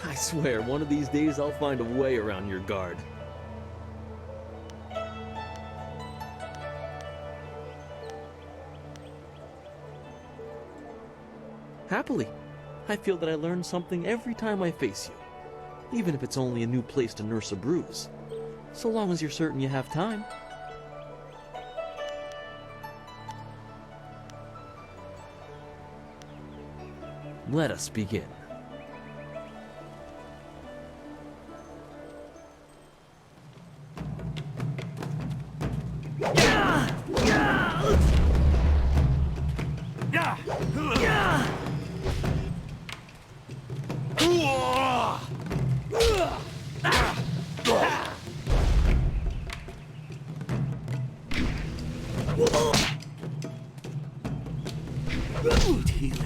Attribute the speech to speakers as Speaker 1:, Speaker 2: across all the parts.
Speaker 1: I swear, one of these days I'll find a way around your guard. Happily. I feel that I learn something every time I face you, even if it's only a new place to nurse a bruise. So long as you're certain you have time. Let us begin.
Speaker 2: Need healing.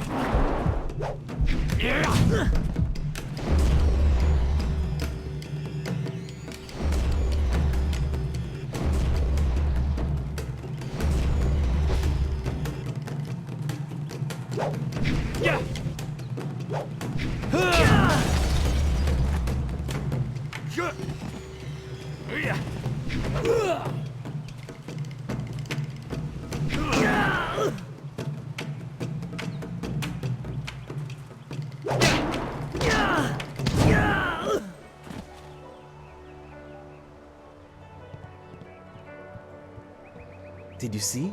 Speaker 1: Did you see?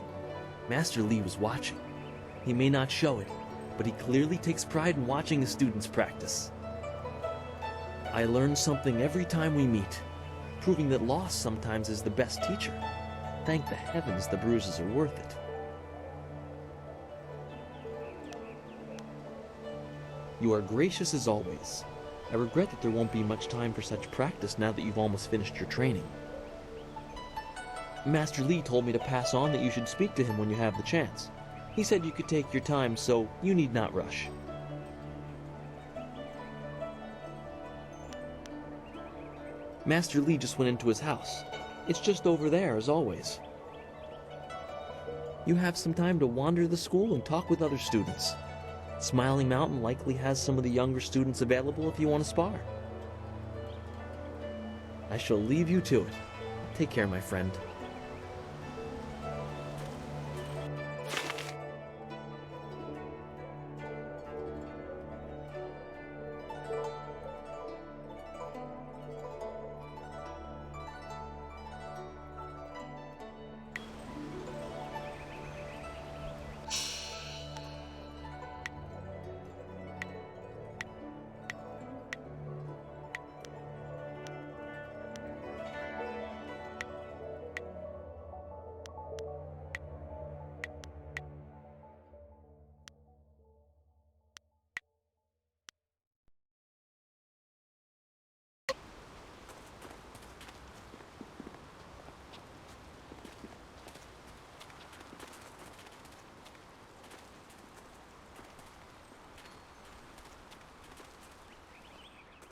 Speaker 1: Master Li was watching. He may not show it, but he clearly takes pride in watching his students practice. I learn something every time we meet, proving that loss sometimes is the best teacher. Thank the heavens the bruises are worth it. You are gracious as always. I regret that there won't be much time for such practice now that you've almost finished your training. Master Li told me to pass on that you should speak to him when you have the chance. He said you could take your time, so you need not rush. Master Li just went into his house. It's just over there, as always. You have some time to wander the school and talk with other students. Smiling Mountain likely has some of the younger students available if you want to spar. I shall leave you to it. Take care, my friend.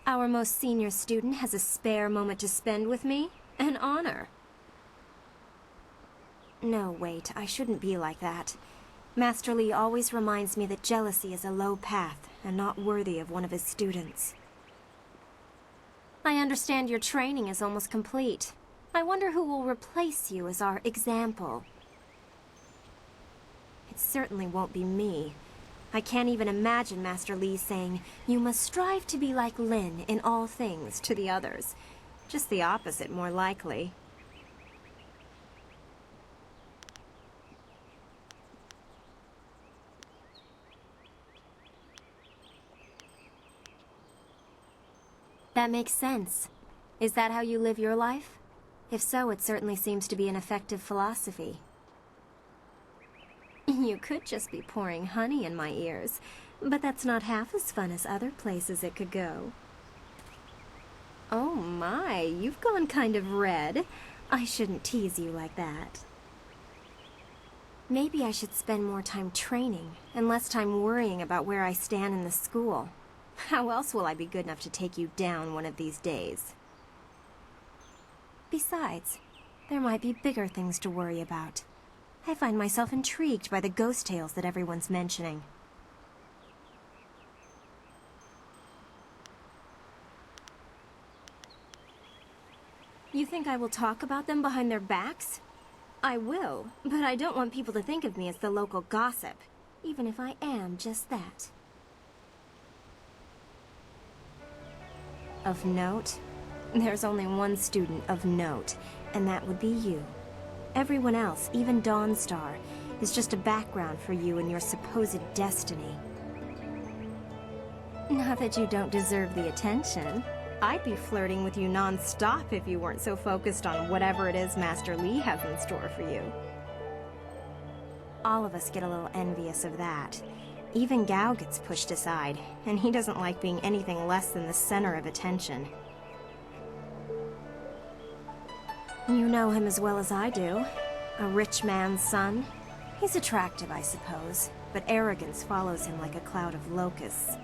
Speaker 3: Our most senior student has a spare moment to spend with me? An honor. No, wait, I shouldn't be like that. Master Li always reminds me that jealousy is a low path and not worthy of one of his students. I understand your training is almost complete. I wonder who will replace you as our example. It certainly won't be me. I can't even imagine Master Li saying, "You must strive to be like Lin in all things," to the others. Just the opposite, more likely. That makes sense. Is that how you live your life? If so, it certainly seems to be an effective philosophy. You could just be pouring honey in my ears, but that's not half as fun as other places it could go. Oh my, you've gone kind of red. I shouldn't tease you like that. Maybe I should spend more time training and less time worrying about where I stand in the school. How else will I be good enough to take you down one of these days? Besides, there might be bigger things to worry about. I find myself intrigued by the ghost tales that everyone's mentioning. You think I will talk about them behind their backs? I will, but I don't want people to think of me as the local gossip, even if I am just that. Of note? There's only one student of note, and that would be you. Everyone else, even Dawnstar, is just a background for you and your supposed destiny. Not that you don't deserve the attention. I'd be flirting with you non-stop if you weren't so focused on whatever it is Master Li has in store for you. All of us get a little envious of that. Even Gao gets pushed aside, and he doesn't like being anything less than the center of attention. You know him as well as I do. A rich man's son. He's attractive, I suppose, but arrogance follows him like a cloud of locusts.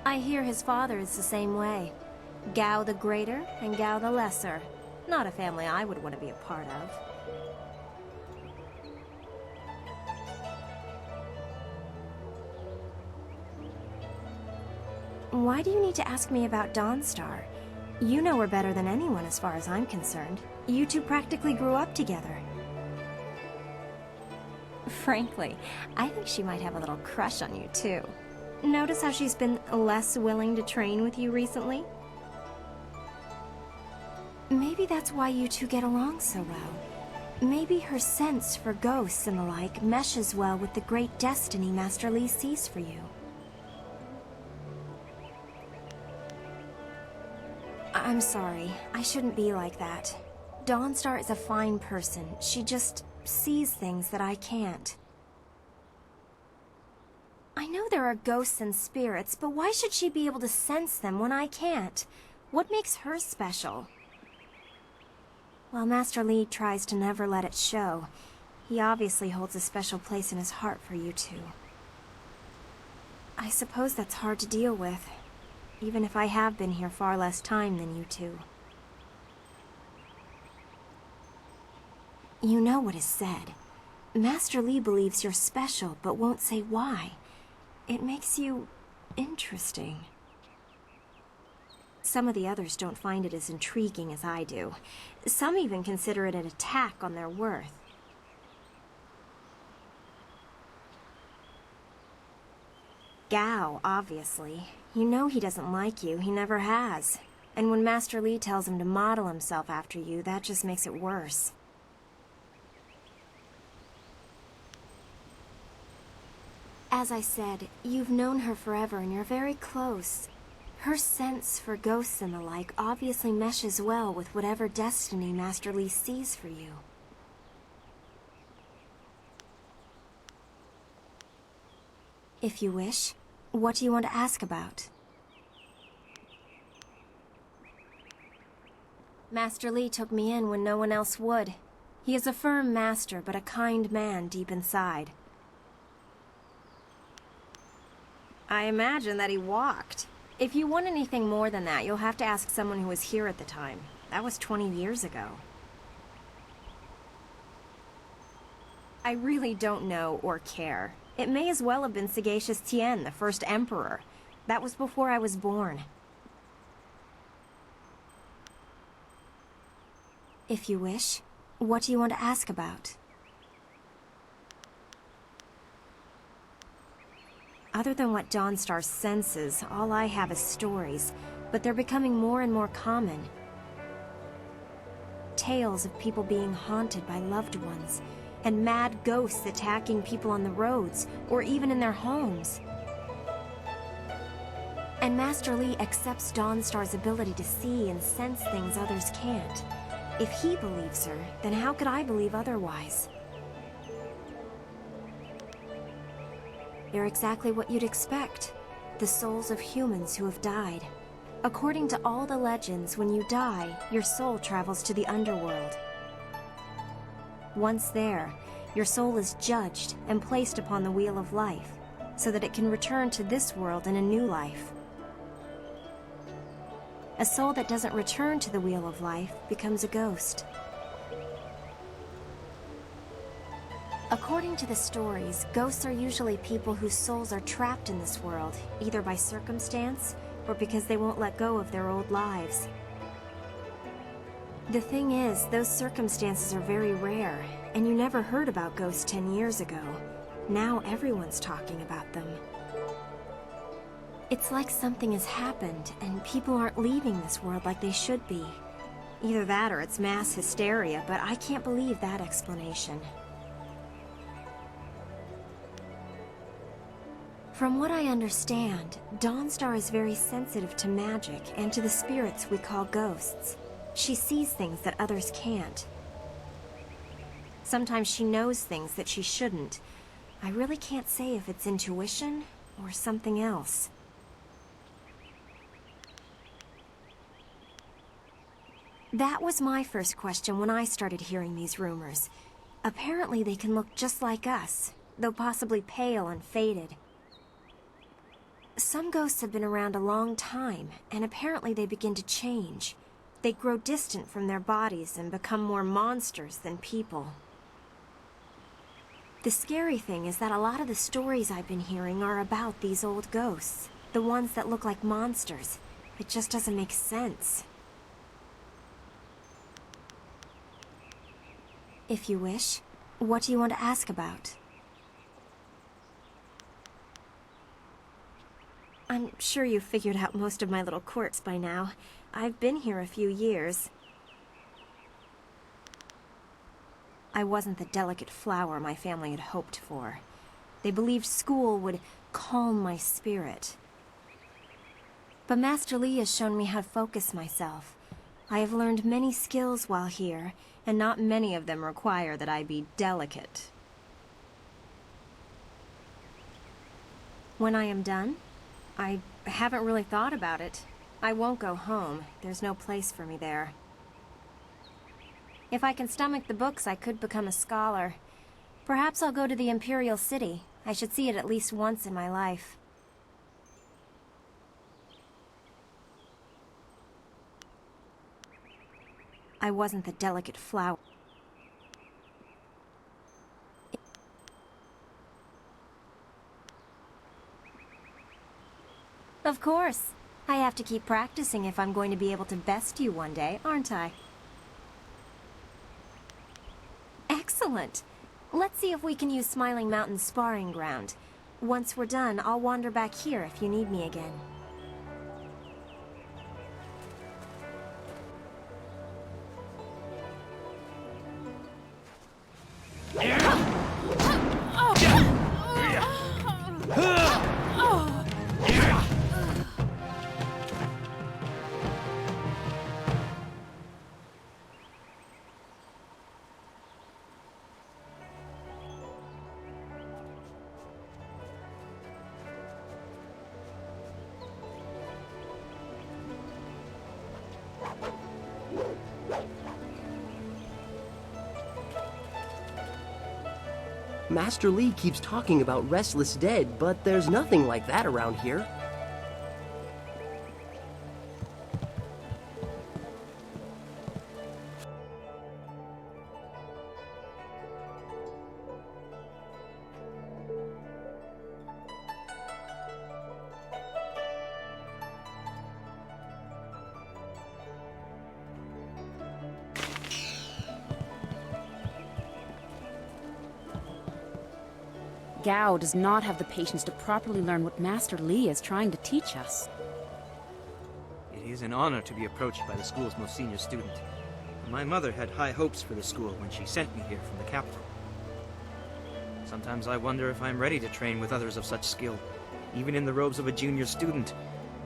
Speaker 3: I hear his father is the same way. Gao the Greater and Gao the Lesser. Not a family I would want to be a part of. Why do you need to ask me about Dawnstar? You know her better than anyone as far as I'm concerned. You two practically grew up together. Frankly, I think she might have a little crush on you too. Notice how she's been less willing to train with you recently? Maybe that's why you two get along so well. Maybe her sense for ghosts and the like meshes well with the great destiny Master Li sees for you. I'm sorry. I shouldn't be like that. Dawnstar is a fine person. She just sees things that I can't. I know there are ghosts and spirits, but why should she be able to sense them when I can't? What makes her special? While Master Li tries to never let it show, he obviously holds a special place in his heart for you two. I suppose that's hard to deal with, even if I have been here far less time than you two. You know what is said. Master Li believes you're special, but won't say why. It makes you interesting. Some of the others don't find it as intriguing as I do. Some even consider it an attack on their worth. Gao, obviously. You know he doesn't like you, he never has. And when Master Li tells him to model himself after you, that just makes it worse. As I said, you've known her forever and you're very close. Her sense for ghosts and the like obviously meshes well with whatever destiny Master Li sees for you. If you wish, what do you want to ask about? Master Li took me in when no one else would. He is a firm master, but a kind man deep inside. I imagine that he walked. If you want anything more than that, you'll have to ask someone who was here at the time. That was 20 years ago. I really don't know or care. It may as well have been Sagacious Tien, the first emperor. That was before I was born. If you wish, what do you want to ask about? Other than what Dawnstar senses, all I have is stories, but they're becoming more and more common. Tales of people being haunted by loved ones, and mad ghosts attacking people on the roads, or even in their homes. And Master Li accepts Dawnstar's ability to see and sense things others can't. If he believes her, then how could I believe otherwise? They're exactly what you'd expect. The souls of humans who have died. According to all the legends, when you die, your soul travels to the underworld. Once there, your soul is judged and placed upon the wheel of life, so that it can return to this world in a new life. A soul that doesn't return to the wheel of life becomes a ghost. According to the stories, ghosts are usually people whose souls are trapped in this world, either by circumstance or because they won't let go of their old lives. The thing is, those circumstances are very rare, and you never heard about ghosts 10 years ago. Now everyone's talking about them. It's like something has happened, and people aren't leaving this world like they should be. Either that or it's mass hysteria, but I can't believe that explanation. From what I understand, Dawnstar is very sensitive to magic and to the spirits we call ghosts. She sees things that others can't. Sometimes she knows things that she shouldn't. I really can't say if it's intuition or something else. That was my first question when I started hearing these rumors. Apparently they can look just like us, though possibly pale and faded. Some ghosts have been around a long time, and apparently they begin to change. They grow distant from their bodies and become more monsters than people. The scary thing is that a lot of the stories I've been hearing are about these old ghosts, the ones that look like monsters. It just doesn't make sense. If you wish, what do you want to ask about? I'm sure you've figured out most of my little quirks by now. I've been here a few years. I wasn't the delicate flower my family had hoped for. They believed school would calm my spirit. But Master Li has shown me how to focus myself. I have learned many skills while here, and not many of them require that I be delicate. When I am done, I haven't really thought about it. I won't go home. There's no place for me there. If I can stomach the books, I could become a scholar. Perhaps I'll go to the Imperial City. I should see it at least once in my life. I wasn't the delicate flower. Of course. I have to keep practicing if I'm going to be able to best you one day, aren't I? Excellent. Let's see if we can use Smiling Mountain's sparring ground. Once we're done, I'll wander back here if you need me again.
Speaker 4: Master Li keeps talking about restless dead, but there's nothing like that around here.
Speaker 5: Gao does not have the patience to properly learn what Master Li is trying to teach us.
Speaker 6: It is an honor to be approached by the school's most senior student. My mother had high hopes for the school when she sent me here from the capital. Sometimes I wonder if I'm ready to train with others of such skill. Even in the robes of a junior student,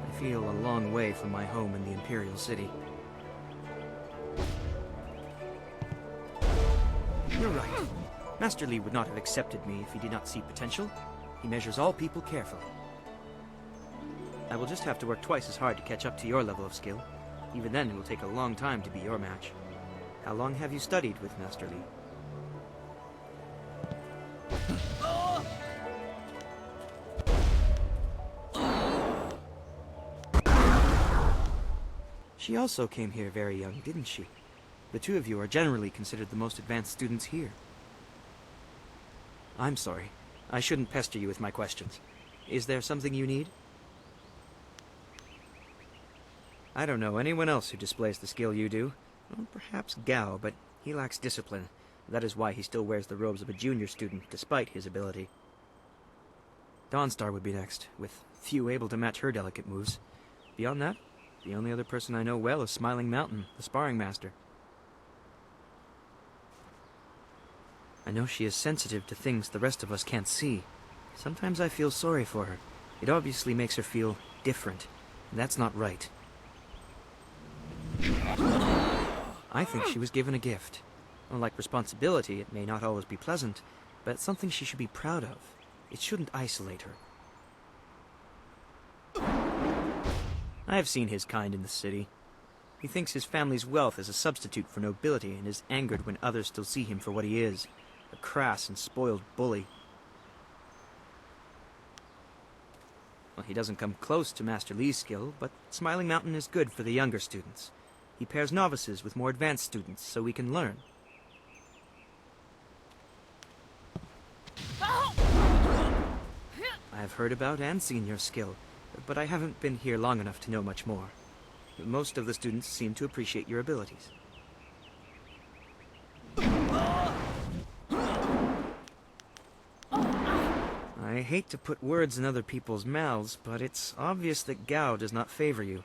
Speaker 6: I feel a long way from my home in the Imperial City. You're right. Master Li would not have accepted me if he did not see potential. He measures all people carefully. I will just have to work twice as hard to catch up to your level of skill. Even then, it will take a long time to be your match. How long have you studied with Master Li? She also came here very young, didn't she? The two of you are generally considered the most advanced students here. I'm sorry. I shouldn't pester you with my questions. Is there something you need? I don't know anyone else who displays the skill you do. Well, perhaps Gao, but he lacks discipline. That is why he still wears the robes of a junior student, despite his ability. Dawnstar would be next, with few able to match her delicate moves. Beyond that, the only other person I know well is Smiling Mountain, the sparring master. I know she is sensitive to things the rest of us can't see. Sometimes I feel sorry for her. It obviously makes her feel different, and that's not right. I think she was given a gift. Unlike responsibility, it may not always be pleasant, but it's something she should be proud of. It shouldn't isolate her. I have seen his kind in the city. He thinks his family's wealth is a substitute for nobility and is angered when others still see him for what he is, a crass and spoiled bully. Well, he doesn't come close to Master Li's skill, but Smiling Mountain is good for the younger students. He pairs novices with more advanced students so we can learn. I have heard about and seen your skill, but I haven't been here long enough to know much more. Most of the students seem to appreciate your abilities. I hate to put words in other people's mouths, but it's obvious that Gao does not favor you.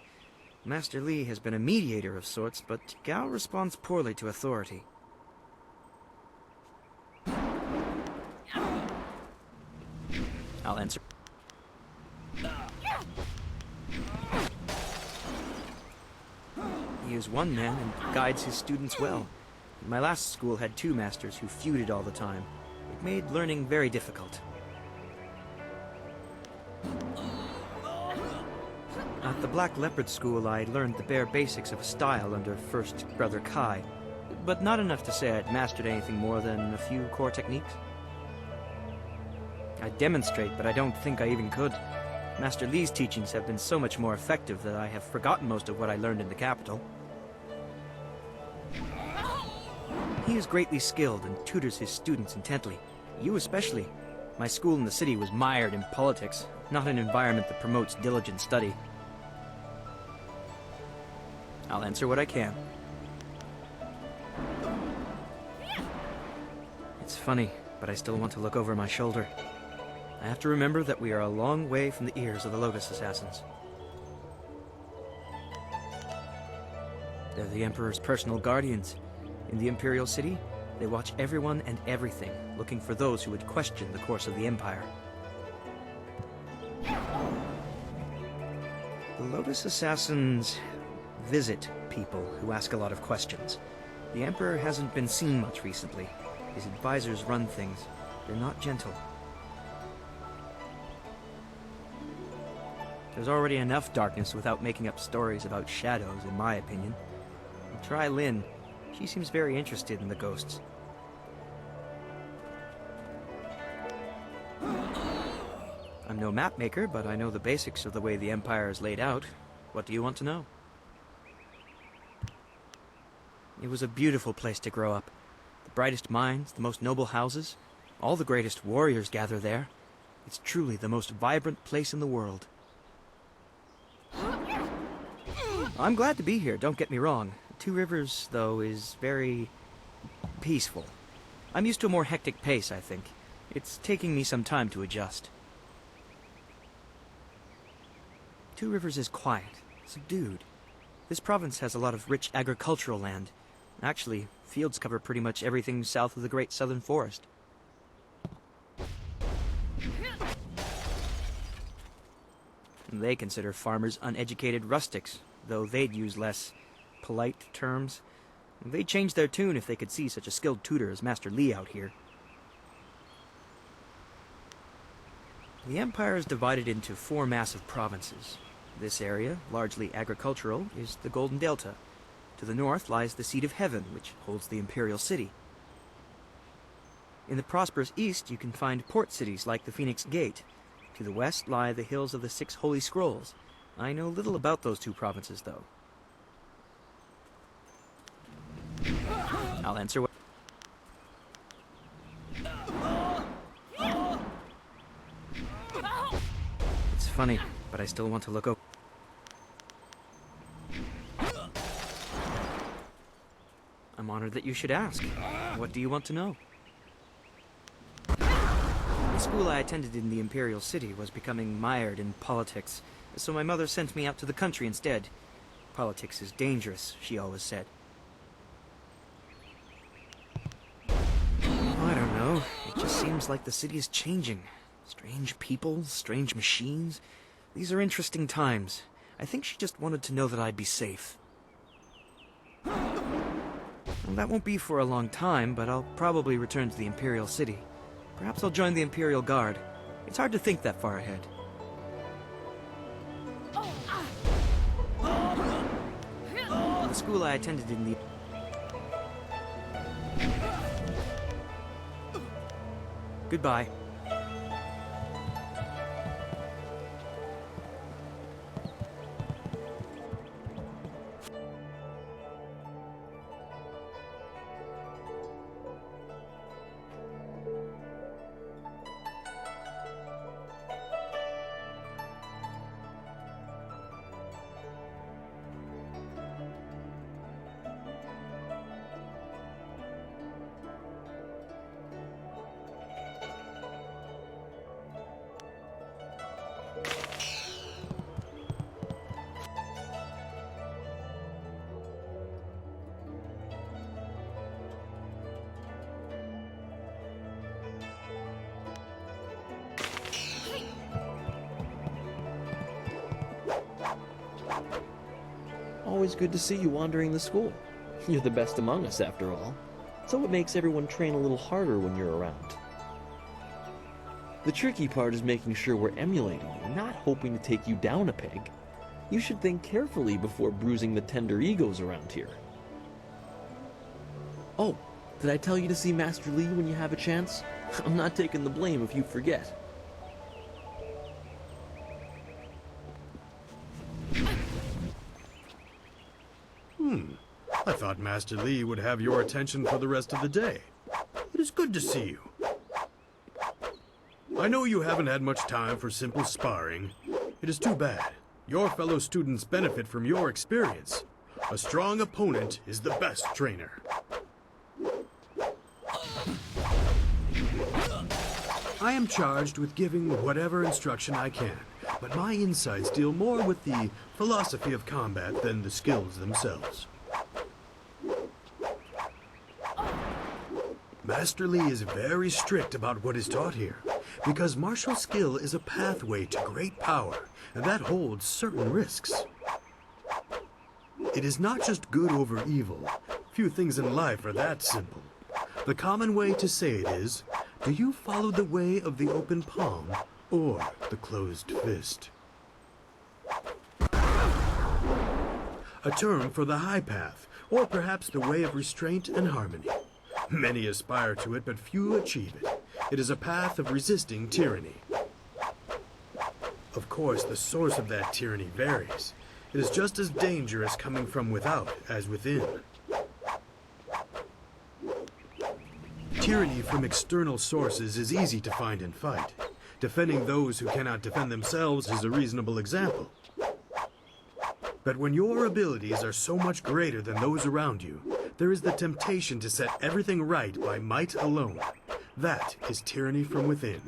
Speaker 6: Master Li has been a mediator of sorts, but Gao responds poorly to authority. I'll answer. He is one man and guides his students well. My last school had 2 masters who feuded all the time. It made learning very difficult. At the Black Leopard School, I learned the bare basics of a style under First Brother Kai, but not enough to say I'd mastered anything more than a few core techniques. I'd demonstrate, but I don't think I even could. Master Li's teachings have been so much more effective that I have forgotten most of what I learned in the capital. He is greatly skilled and tutors his students intently. You especially. My school in the city was mired in politics, not an environment that promotes diligent study. I'll answer what I can. It's funny, but I still want to look over my shoulder. I have to remember that we are a long way from the ears of the Lotus Assassins. They're the Emperor's personal guardians. In the Imperial City, they watch everyone and everything, looking for those who would question the course of the Empire. The Lotus Assassins visit people who ask a lot of questions. The Emperor hasn't been seen much recently. His advisors run things. They're not gentle. There's already enough darkness without making up stories about shadows, in my opinion. Try Lynn. She seems very interested in the ghosts. I'm no map maker, but I know the basics of the way the Empire is laid out. What do you want to know? It was a beautiful place to grow up. The brightest minds, the most noble houses, all the greatest warriors gather there. It's truly the most vibrant place in the world. I'm glad to be here, don't get me wrong. Two Rivers, though, is very peaceful. I'm used to a more hectic pace, I think. It's taking me some time to adjust. Two Rivers is quiet, subdued. This province has a lot of rich agricultural land. Actually, fields cover pretty much everything south of the Great Southern Forest. They consider farmers uneducated rustics, though they'd use less polite terms. They'd change their tune if they could see such a skilled tutor as Master Li out here. The Empire is divided into 4 massive provinces. This area, largely agricultural, is the Golden Delta. To the north lies the Seat of Heaven, which holds the Imperial City. In the prosperous east, you can find port cities like the Phoenix Gate. To the west lie the hills of the 6 Holy Scrolls. I know little about those 2 provinces, though. I'll answer what... It's funny, but I still want to look over. honored that you should ask. What do you want to know? The school I attended in the Imperial City was becoming mired in politics, so my mother sent me out to the country instead. Politics is dangerous, she always said. I don't know. It just seems like the city is changing. Strange people, strange machines. These are interesting times. I think she just wanted to know that I'd be safe. Well, that won't be for a long time, but I'll probably return to the Imperial City. Perhaps I'll join the Imperial Guard. It's hard to think that far ahead. The school I attended in the... Goodbye.
Speaker 1: Always good to see you wandering the school. You're the best among us, after all. So it makes everyone train a little harder when you're around. The tricky part is making sure we're emulating you, not hoping to take you down a peg. You should think carefully before bruising the tender egos around here. Oh, did I tell you to see Master Li when you have a chance? I'm not taking the blame if you forget.
Speaker 7: I thought Master Li would have your attention for the rest of the day. It is good to see you. I know you haven't had much time for simple sparring. It is too bad. Your fellow students benefit from your experience. A strong opponent is the best trainer. I am charged with giving whatever instruction I can, but my insights deal more with the philosophy of combat than the skills themselves. Master Li is very strict about what is taught here, because martial skill is a pathway to great power, and that holds certain risks. It is not just good over evil. Few things in life are that simple. The common way to say it is, do you follow the way of the open palm or the closed fist? A term for the high path, or perhaps the way of restraint and harmony. Many aspire to it, but few achieve it. It is a path of resisting tyranny. Of course, the source of that tyranny varies. It is just as dangerous coming from without as within. Tyranny from external sources is easy to find and fight. Defending those who cannot defend themselves is a reasonable example. But when your abilities are so much greater than those around you, there is the temptation to set everything right by might alone. That is tyranny from within.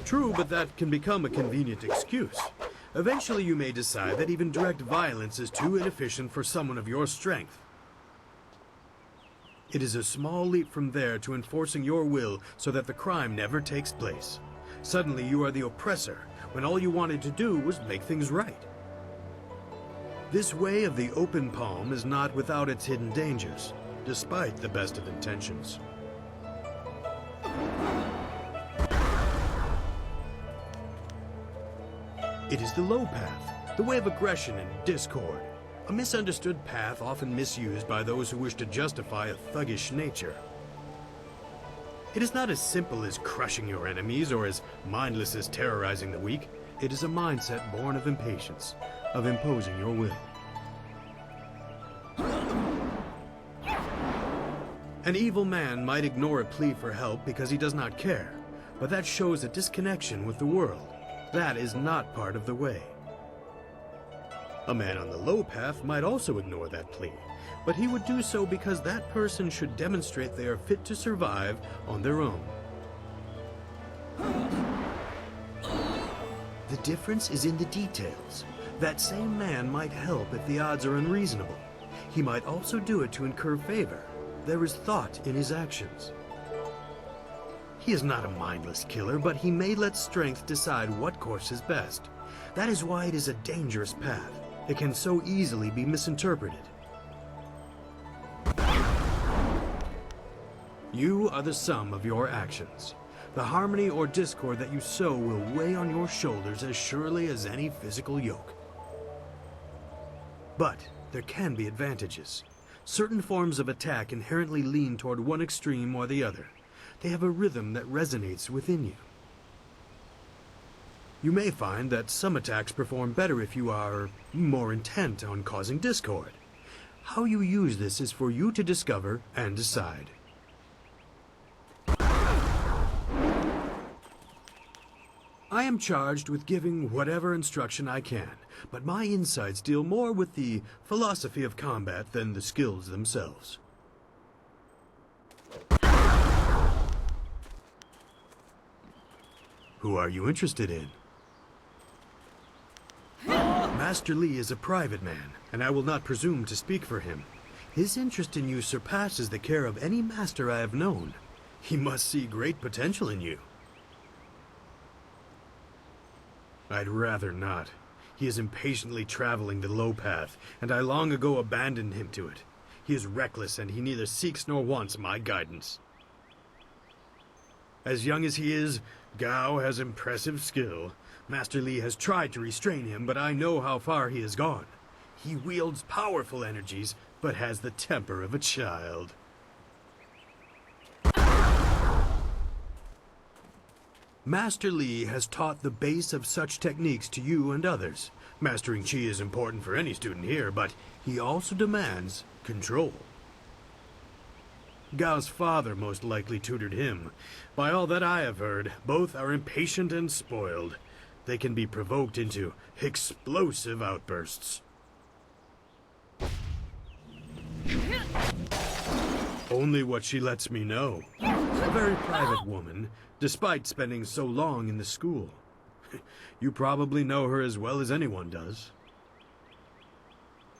Speaker 7: True, but that can become a convenient excuse. Eventually you may decide that even direct violence is too inefficient for someone of your strength. It is a small leap from there to enforcing your will so that the crime never takes place. Suddenly you are the oppressor, when all you wanted to do was make things right. This way of the open palm is not without its hidden dangers, despite the best of intentions. It is the low path, the way of aggression and discord. A misunderstood path often misused by those who wish to justify a thuggish nature. It is not as simple as crushing your enemies or as mindless as terrorizing the weak. It is a mindset born of impatience, of imposing your will. An evil man might ignore a plea for help because he does not care, but that shows a disconnection with the world. That is not part of the way. A man on the low path might also ignore that plea, but he would do so because that person should demonstrate they are fit to survive on their own. The difference is in the details. That same man might help if the odds are unreasonable. He might also do it to incur favor. There is thought in his actions. He is not a mindless killer, but he may let strength decide what course is best. That is why it is a dangerous path. It can so easily be misinterpreted. You are the sum of your actions. The harmony or discord that you sow will weigh on your shoulders as surely as any physical yoke. But there can be advantages. Certain forms of attack inherently lean toward one extreme or the other. They have a rhythm that resonates within you. You may find that some attacks perform better if you are more intent on causing discord. How you use this is for you to discover and decide. I am charged with giving whatever instruction I can, but my insights deal more with the philosophy of combat than the skills themselves. Who are you interested in? Master Li is a private man, and I will not presume to speak for him. His interest in you surpasses the care of any master I have known. He must see great potential in you. I'd rather not. He is impatiently traveling the low path, and I long ago abandoned him to it. He is reckless, and he neither seeks nor wants my guidance. As young as he is, Gao has impressive skill. Master Li has tried to restrain him, but I know how far he has gone. He wields powerful energies, but has the temper of a child. Master Li has taught the base of such techniques to you and others. Mastering Qi is important for any student here, but he also demands control. Gao's father most likely tutored him. By all that I have heard, both are impatient and spoiled. They can be provoked into explosive outbursts. Only what she lets me know. A very private woman, despite spending so long in the school. You probably know her as well as anyone does.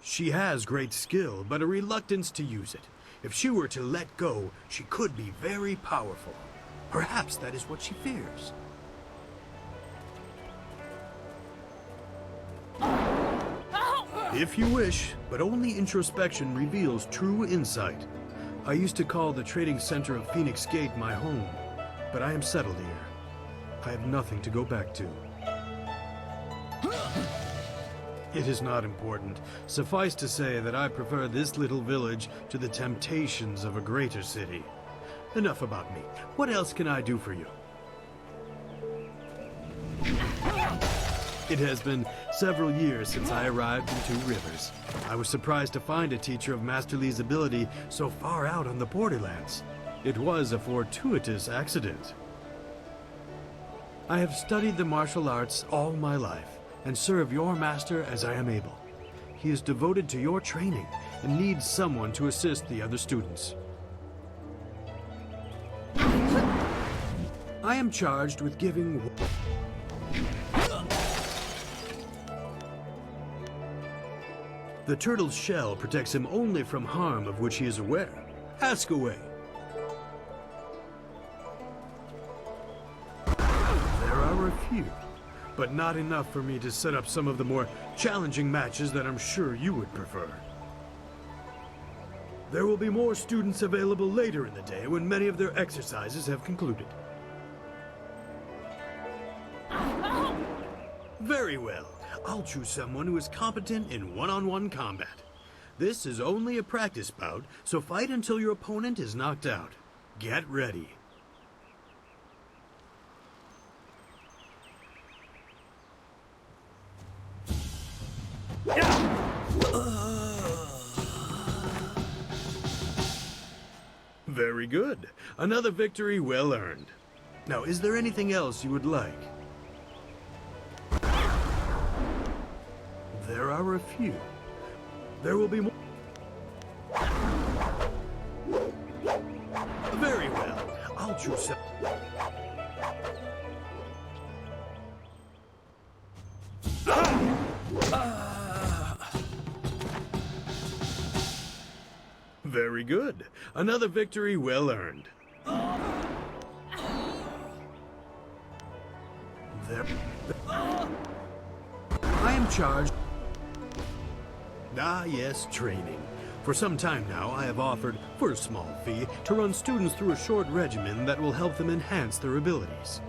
Speaker 7: She has great skill, but a reluctance to use it. If she were to let go, she could be very powerful. Perhaps that is what she fears. If you wish, but only introspection reveals true insight. I used to call the trading center of Phoenix Gate my home, but I am settled here. I have nothing to go back to. It is not important. Suffice to say that I prefer this little village to the temptations of a greater city. Enough about me. What else can I do for you? It has been several years since I arrived in Two Rivers. I was surprised to find a teacher of Master Li's ability so far out on the borderlands. It was a fortuitous accident. I have studied the martial arts all my life, and serve your master as I am able. He is devoted to your training and needs someone to assist the other students. I am charged with giving... The turtle's shell protects him only from harm of which he is aware. Ask away. There are a few. but not enough for me to set up some of the more challenging matches that I'm sure you would prefer. There will be more students available later in the day when many of their exercises have concluded. Very well. I'll choose someone who is competent in one-on-one combat. This is only a practice bout, so fight until your opponent is knocked out. Get ready. Very good. Another victory well earned. Now, is there anything else you would like? There are a few. There will be more. Very well. I'll choose some. Very good. Another victory well earned. There. I am charged. Ah, yes, training. For some time now, I have offered, for a small fee, to run students through a short regimen that will help them enhance their abilities.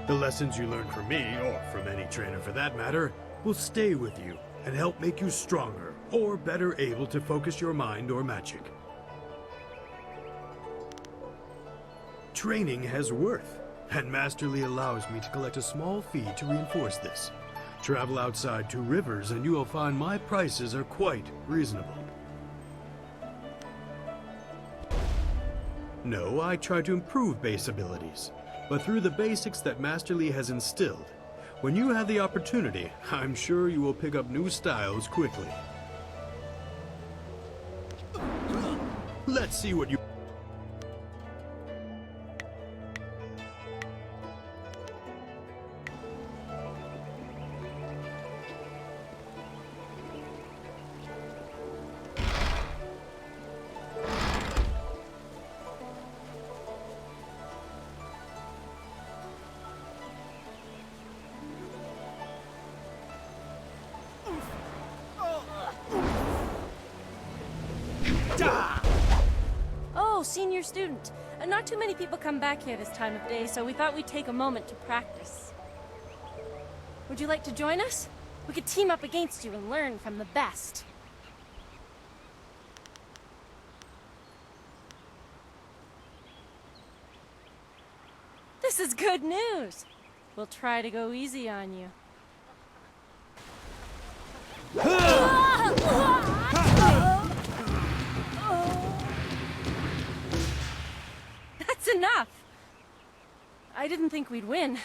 Speaker 7: The lessons you learn from me, or from any trainer for that matter, will stay with you and help make you stronger, or better able to focus your mind or magic. Training has worth, and Master Lee allows me to collect a small fee to reinforce this. Travel outside 2 rivers and you will find my prices are quite reasonable. No, I try to improve base abilities, but through the basics that Master Lee has instilled. When you have the opportunity, I'm sure you will pick up new styles quickly. Let's see what you...
Speaker 8: Oh, senior student. Not too many people come back here this time of day, so we thought we'd take a moment to practice. Would you like to join us? We could team up against you and learn from the best. This is good news. We'll try to go easy on you. That's enough! I didn't think we'd win,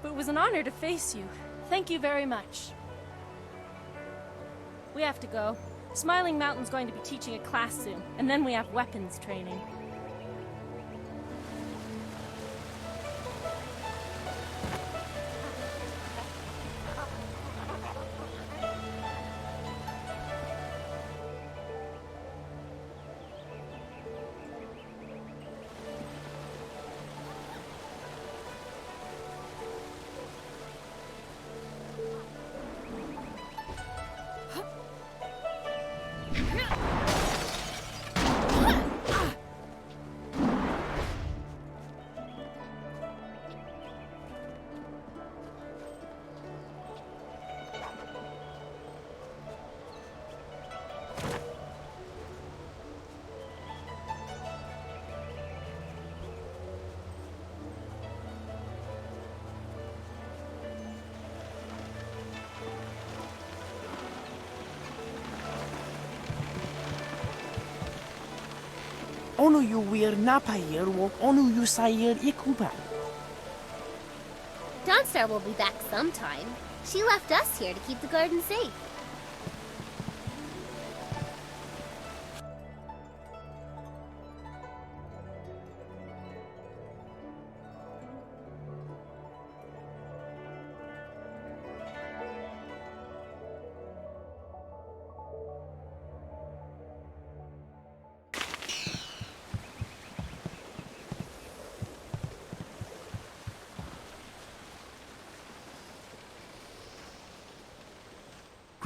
Speaker 8: but it was an honor to face you. Thank you very much. We have to go. Smiling Mountain's going to be teaching a class soon, and then we have weapons training.
Speaker 2: Onu yu wir napayir wo onu yu sayir ikuban.
Speaker 9: Dawnstar will be back sometime. She left us here to keep the garden safe.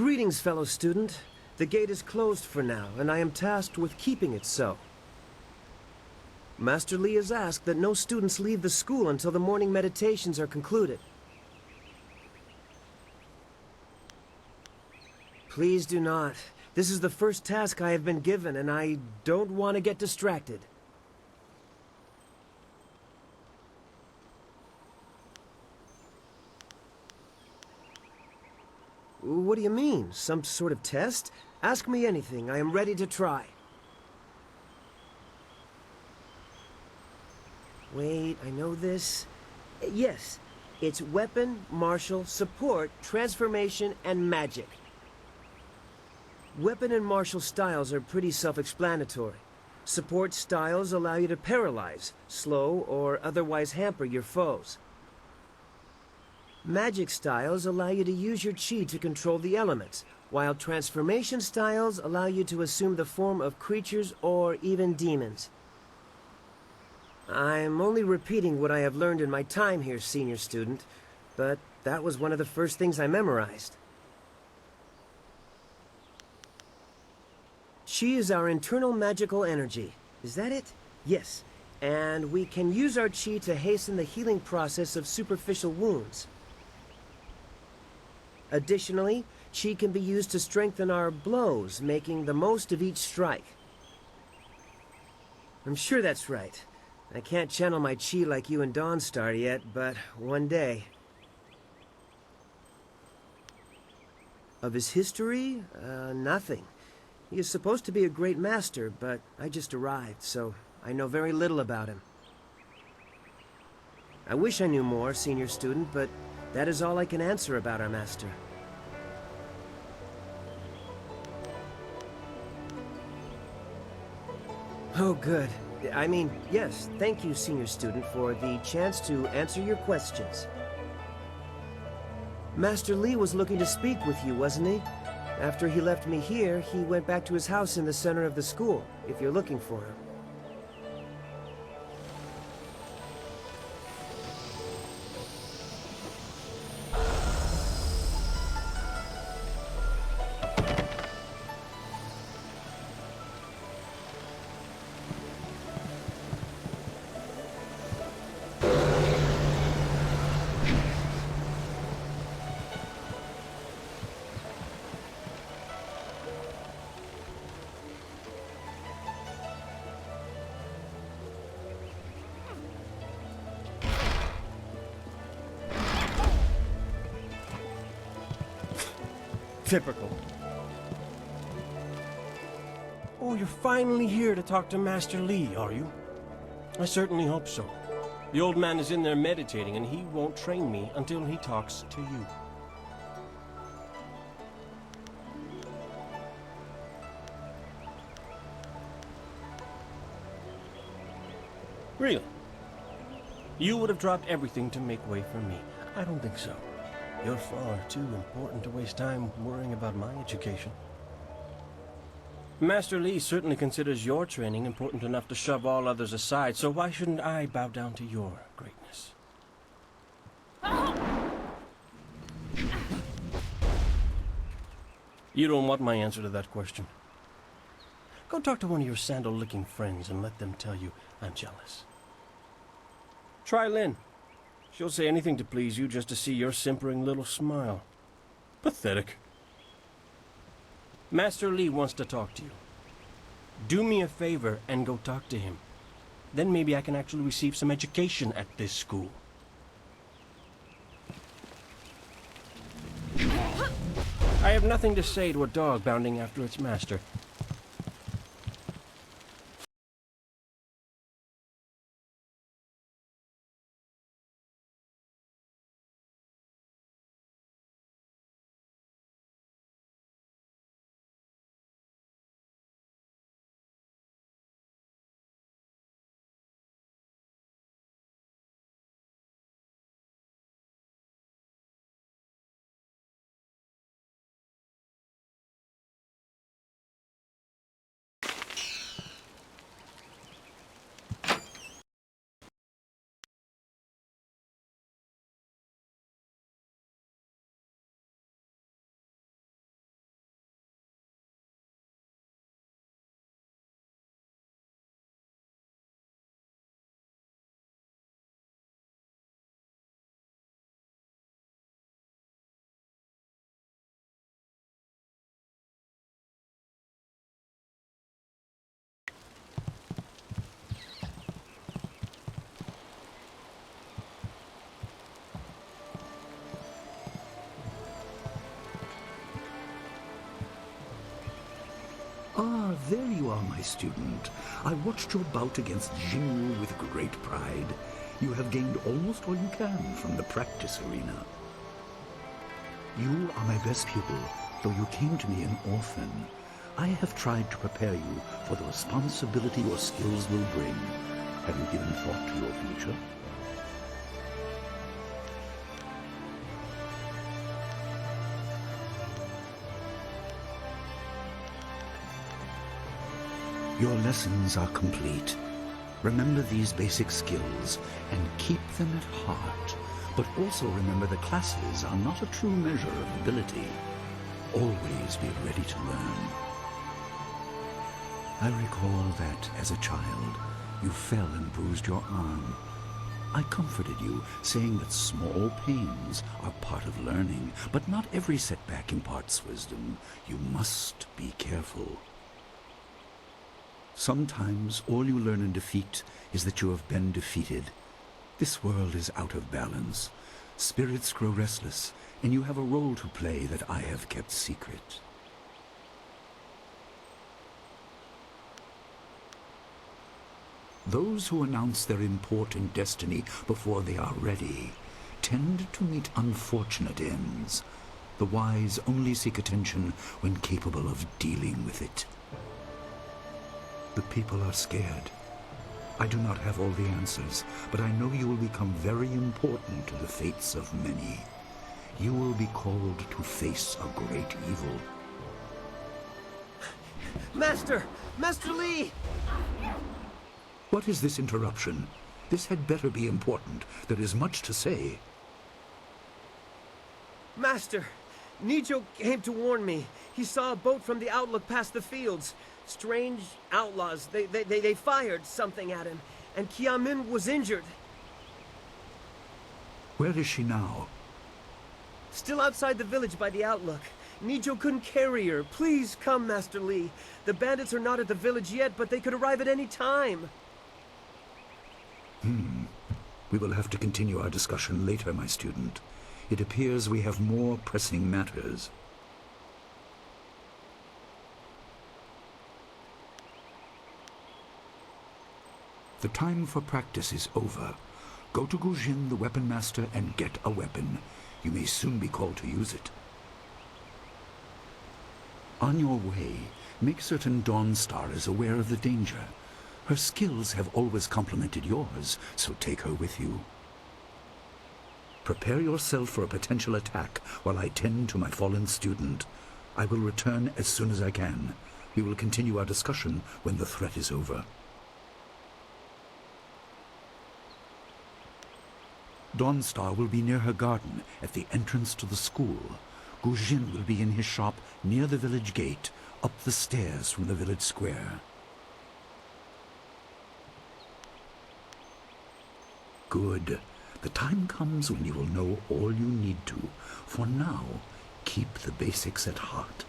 Speaker 10: Greetings, fellow student. The gate is closed for now, and I am tasked with keeping it so. Master Lee has asked that no students leave the school until the morning meditations are concluded. Please do not. This is the first task I have been given, and I don't want to get distracted. What do you mean? Some sort of test? Ask me anything. I am ready to try. Wait, I know this. Yes, it's weapon, martial, support, transformation, and magic. Weapon and martial styles are pretty self-explanatory. Support styles allow you to paralyze, slow, or otherwise hamper your foes. Magic styles allow you to use your chi to control the elements, while transformation styles allow you to assume the form of creatures or even demons. I'm only repeating what I have learned in my time here, senior student, but that was one of the first things I memorized. Chi is our internal magical energy. Is that it? Yes. And we can use our chi to hasten the healing process of superficial wounds. Additionally, chi can be used to strengthen our blows, making the most of each strike. I'm sure that's right. I can't channel my chi like you and Dawnstar yet, but one day. Of his history? Nothing. He is supposed to be a great master, but I just arrived, so I know very little about him. I wish I knew more, senior student, but that is all I can answer about our master. Oh, good. I mean, yes, thank you, senior student, for the chance to answer your questions. Master Lee was looking to speak with you, wasn't he? After he left me here, he went back to his house in the center of the school, if you're looking for him.
Speaker 11: Typical. Oh, you're finally here to talk to Master Lee, are you? I certainly hope so. The old man is in there meditating, and he won't train me until he talks to you. Really? You would have dropped everything to make way for me. I don't think so. You're far too important to waste time worrying about my education. Master Lee certainly considers your training important enough to shove all others aside, so why shouldn't I bow down to your greatness? You don't want my answer to that question. Go talk to one of your sandal-licking friends and let them tell you I'm jealous. Try Lynn. She'll say anything to please you just to see your simpering little smile. Pathetic. Master Lee wants to talk to you. Do me a favor and go talk to him. Then maybe I can actually receive some education at this school. I have nothing to say to a dog bounding after its master.
Speaker 12: Ah, there you are, my student. I watched your bout against Jinwu with great pride. You have gained almost all you can from the practice arena. You are my best pupil, though you came to me an orphan. I have tried to prepare you for the responsibility your skills will bring. Have you given thought to your future? Your lessons are complete. Remember these basic skills and keep them at heart. But also remember the classes are not a true measure of ability. Always be ready to learn. I recall that, as a child, you fell and bruised your arm. I comforted you, saying that small pains are part of learning, but not every setback imparts wisdom. You must be careful. Sometimes all you learn in defeat is that you have been defeated. This world is out of balance. Spirits grow restless, and you have a role to play that I have kept secret. Those who announce their important destiny before they are ready tend to meet unfortunate ends. The wise only seek attention when capable of dealing with it. The people are scared. I do not have all the answers, but I know you will become very important to the fates of many. You will be called to face a great evil.
Speaker 10: Master! Master Li!
Speaker 12: What is this interruption? This had better be important. There is much to say.
Speaker 10: Master! Nijo came to warn me. He saw a boat from the outlook past the fields. Strange outlaws. They fired something at him, and Kiamin was injured.
Speaker 12: Where is she now?
Speaker 10: Still outside the village by the outlook. Nijo couldn't carry her. Please come, Master Li. The bandits are not at the village yet, but they could arrive at any time.
Speaker 12: We will have to continue our discussion later, my student. It appears we have more pressing matters. The time for practice is over. Go to Gujin, the weapon master, and get a weapon. You may soon be called to use it. On your way, make certain Dawnstar is aware of the danger. Her skills have always complemented yours, so take her with you. Prepare yourself for a potential attack while I tend to my fallen student. I will return as soon as I can. We will continue our discussion when the threat is over. Dawnstar will be near her garden at the entrance to the school. Gujin will be in his shop near the village gate, up the stairs from the village square. Good. The time comes when you will know all you need to. For now, keep the basics at heart.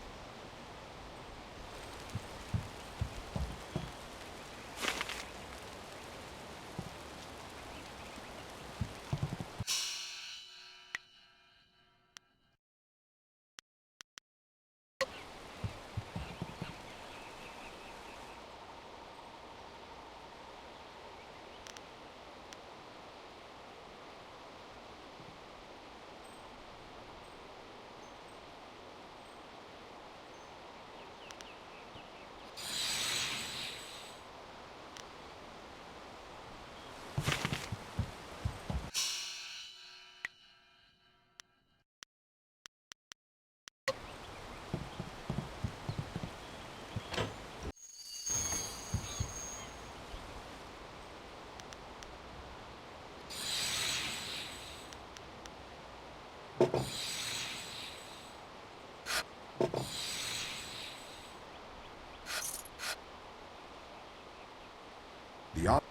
Speaker 13: The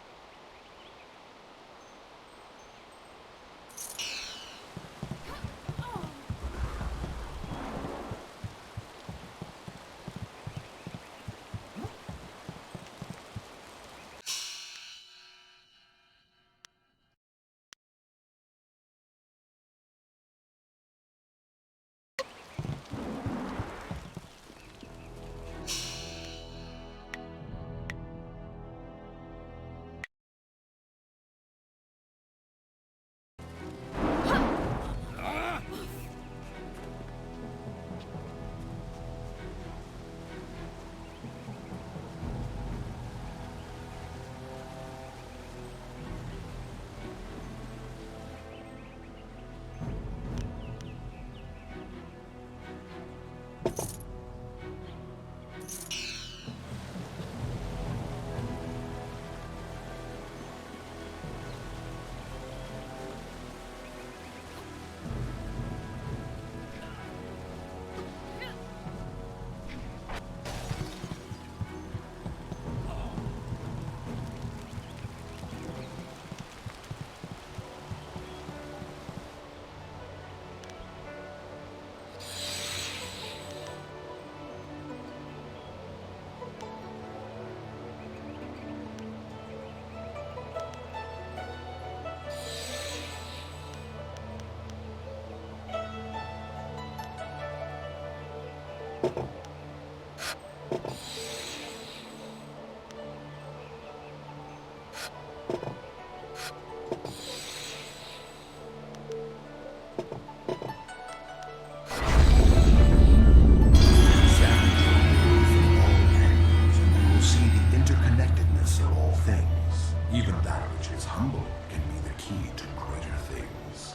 Speaker 13: Even that which is humble can be the key to greater things.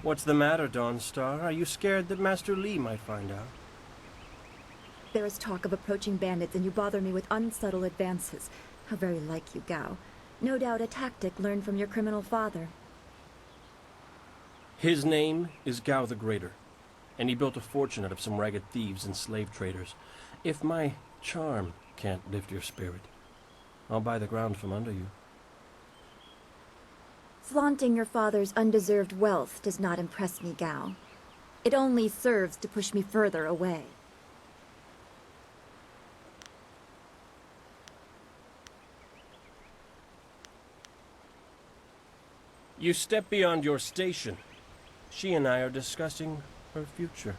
Speaker 11: What's the matter, Dawnstar? Are you scared that Master Li might find out?
Speaker 14: There is talk of approaching bandits, and you bother me with unsubtle advances. How very like you, Gao. No doubt a tactic learned from your criminal father.
Speaker 11: His name is Gao the Greater, and he built a fortune out of some ragged thieves and slave traders. If my charm can't lift your spirit, I'll buy the ground from under you.
Speaker 14: Flaunting your father's undeserved wealth does not impress me, Gao. It only serves to push me further away.
Speaker 11: You step beyond your station. She and I are discussing her future.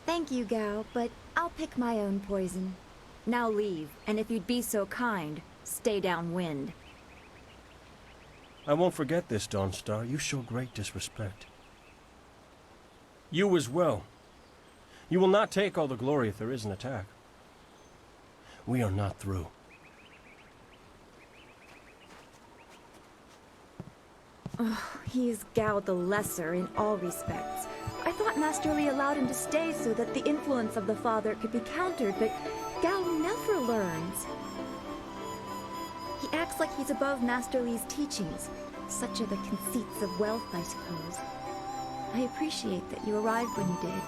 Speaker 14: Thank you, Gao, but I'll pick my own poison. Now leave, and if you'd be so kind, stay downwind.
Speaker 11: I won't forget this, Dawnstar. You show great disrespect. You as well. You will not take all the glory if there is an attack. We are not through.
Speaker 14: Oh, he is Gao the Lesser in all respects. I thought Master Li allowed him to stay so that the influence of the father could be countered, but Gao never learns. He acts like he's above Master Li's teachings. Such are the conceits of wealth, I suppose. I appreciate that you arrived when you did.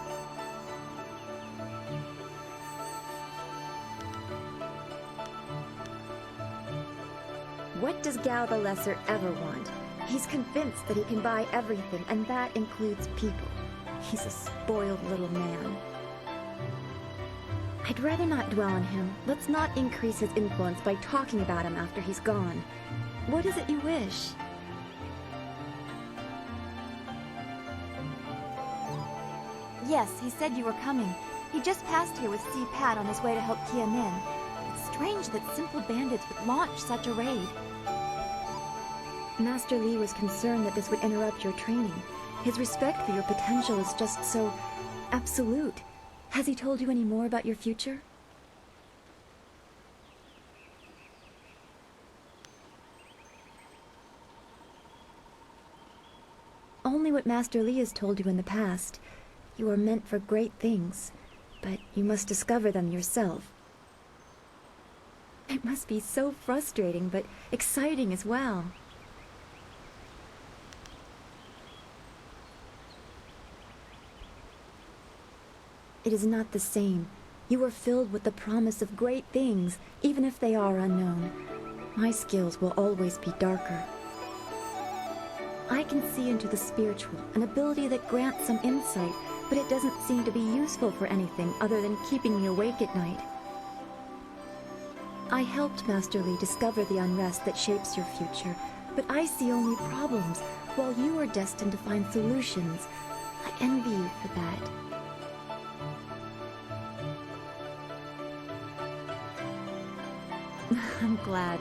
Speaker 14: What does Gao the Lesser ever want? He's convinced that he can buy everything, and that includes people. He's a spoiled little man. I'd rather not dwell on him. Let's not increase his influence by talking about him after he's gone. What is it you wish? Yes, he said you were coming. He just passed here with Si Pat on his way to help Kia Min. It's strange that simple bandits would launch such a raid. Master Li was concerned that this would interrupt your training. His respect for your potential is just so absolute. Has he told you any more about your future? Only what Master Li has told you in the past. You are meant for great things, but you must discover them yourself. It must be so frustrating, but exciting as well. It is not the same. You are filled with the promise of great things, even if they are unknown. My skills will always be darker. I can see into the spiritual, an ability that grants some insight, but it doesn't seem to be useful for anything other than keeping me awake at night. I helped Master Li discover the unrest that shapes your future, but I see only problems, while you are destined to find solutions. I envy you for that. I'm glad.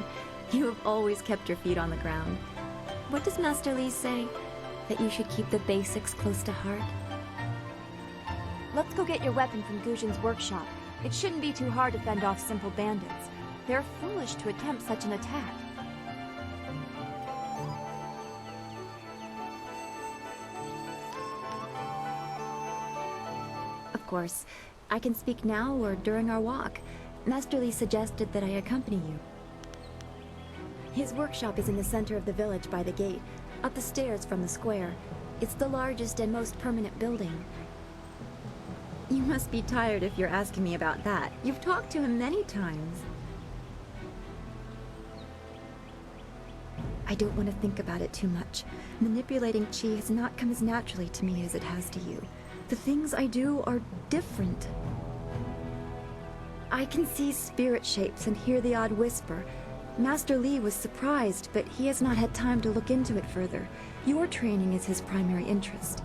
Speaker 14: You have always kept your feet on the ground. What does Master Li say? That you should keep the basics close to heart? Let's go get your weapon from Guzhin's workshop. It shouldn't be too hard to fend off simple bandits. They're foolish to attempt such an attack. Of course, I can speak now or during our walk. Master Li suggested that I accompany you. His workshop is in the center of the village by the gate, up the stairs from the square. It's the largest and most permanent building. You must be tired if you're asking me about that. You've talked to him many times. I don't want to think about it too much. Manipulating Qi has not come as naturally to me as it has to you. The things I do are different. I can see spirit shapes and hear the odd whisper. Master Li was surprised, but he has not had time to look into it further. Your training is his primary interest.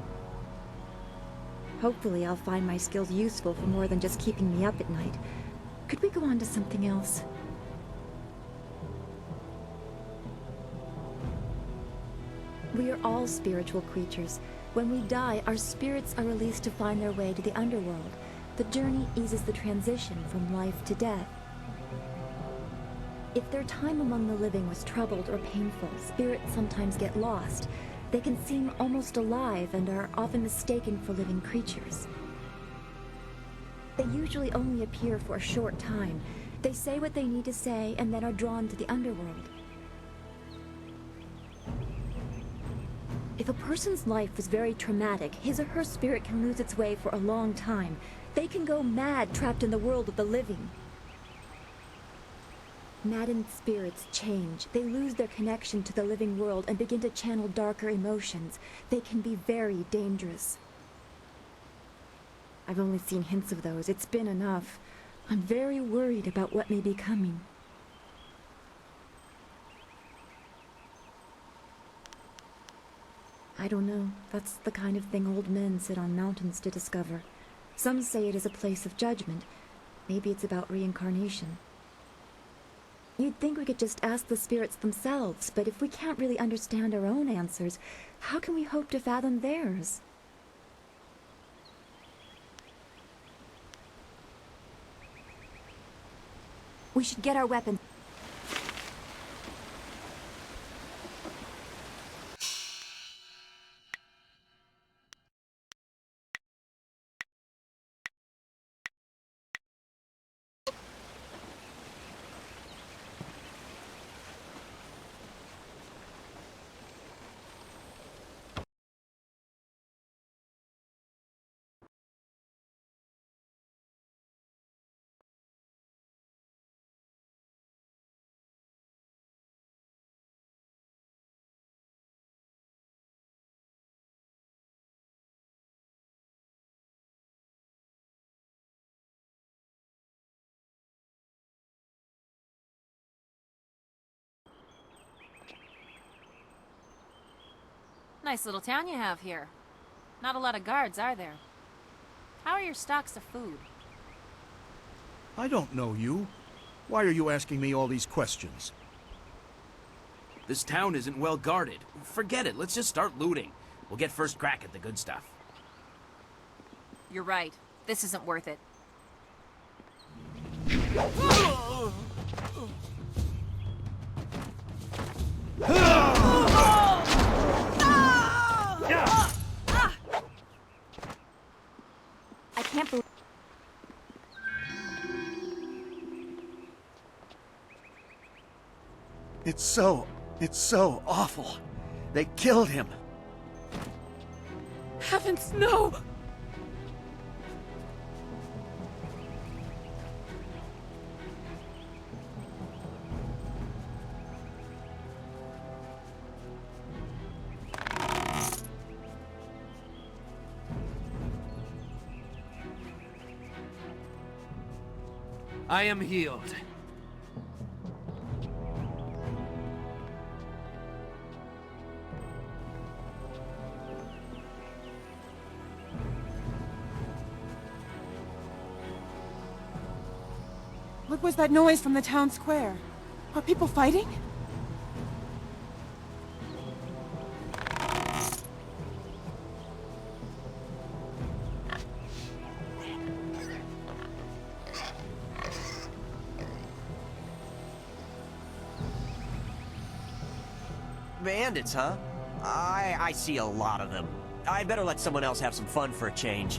Speaker 14: Hopefully I'll find my skills useful for more than just keeping me up at night. Could we go on to something else? We are all spiritual creatures. When we die, our spirits are released to find their way to the underworld. The journey eases the transition from life to death. If their time among the living was troubled or painful, spirits sometimes get lost. They can seem almost alive and are often mistaken for living creatures. They usually only appear for a short time. They say what they need to say and then are drawn to the underworld. If a person's life was very traumatic, his or her spirit can lose its way for a long time. They can go mad trapped in the world of the living. Maddened spirits change. They lose their connection to the living world and begin to channel darker emotions. They can be very dangerous. I've only seen hints of those. It's been enough. I'm very worried about what may be coming. I don't know. That's the kind of thing old men sit on mountains to discover. Some say it is a place of judgment. Maybe it's about reincarnation. You'd think we could just ask the spirits themselves, but if we can't really understand our own answers, how can we hope to fathom theirs? We should get our weapons.
Speaker 5: Nice little town you have here. Not a lot of guards, are there? How are your stocks of food?
Speaker 15: I don't know you. Why are you asking me all these questions?
Speaker 16: This town isn't well guarded. Forget it, let's just start looting. We'll get first crack at the good stuff.
Speaker 5: You're right. This isn't worth it.
Speaker 14: I can't believe...
Speaker 15: It's so awful. They killed him.
Speaker 2: Heavens, no!
Speaker 16: I am healed.
Speaker 2: What was that noise from the town square? Are people fighting?
Speaker 10: bandits, huh? I see a lot of them. I better let someone else have some fun for a change.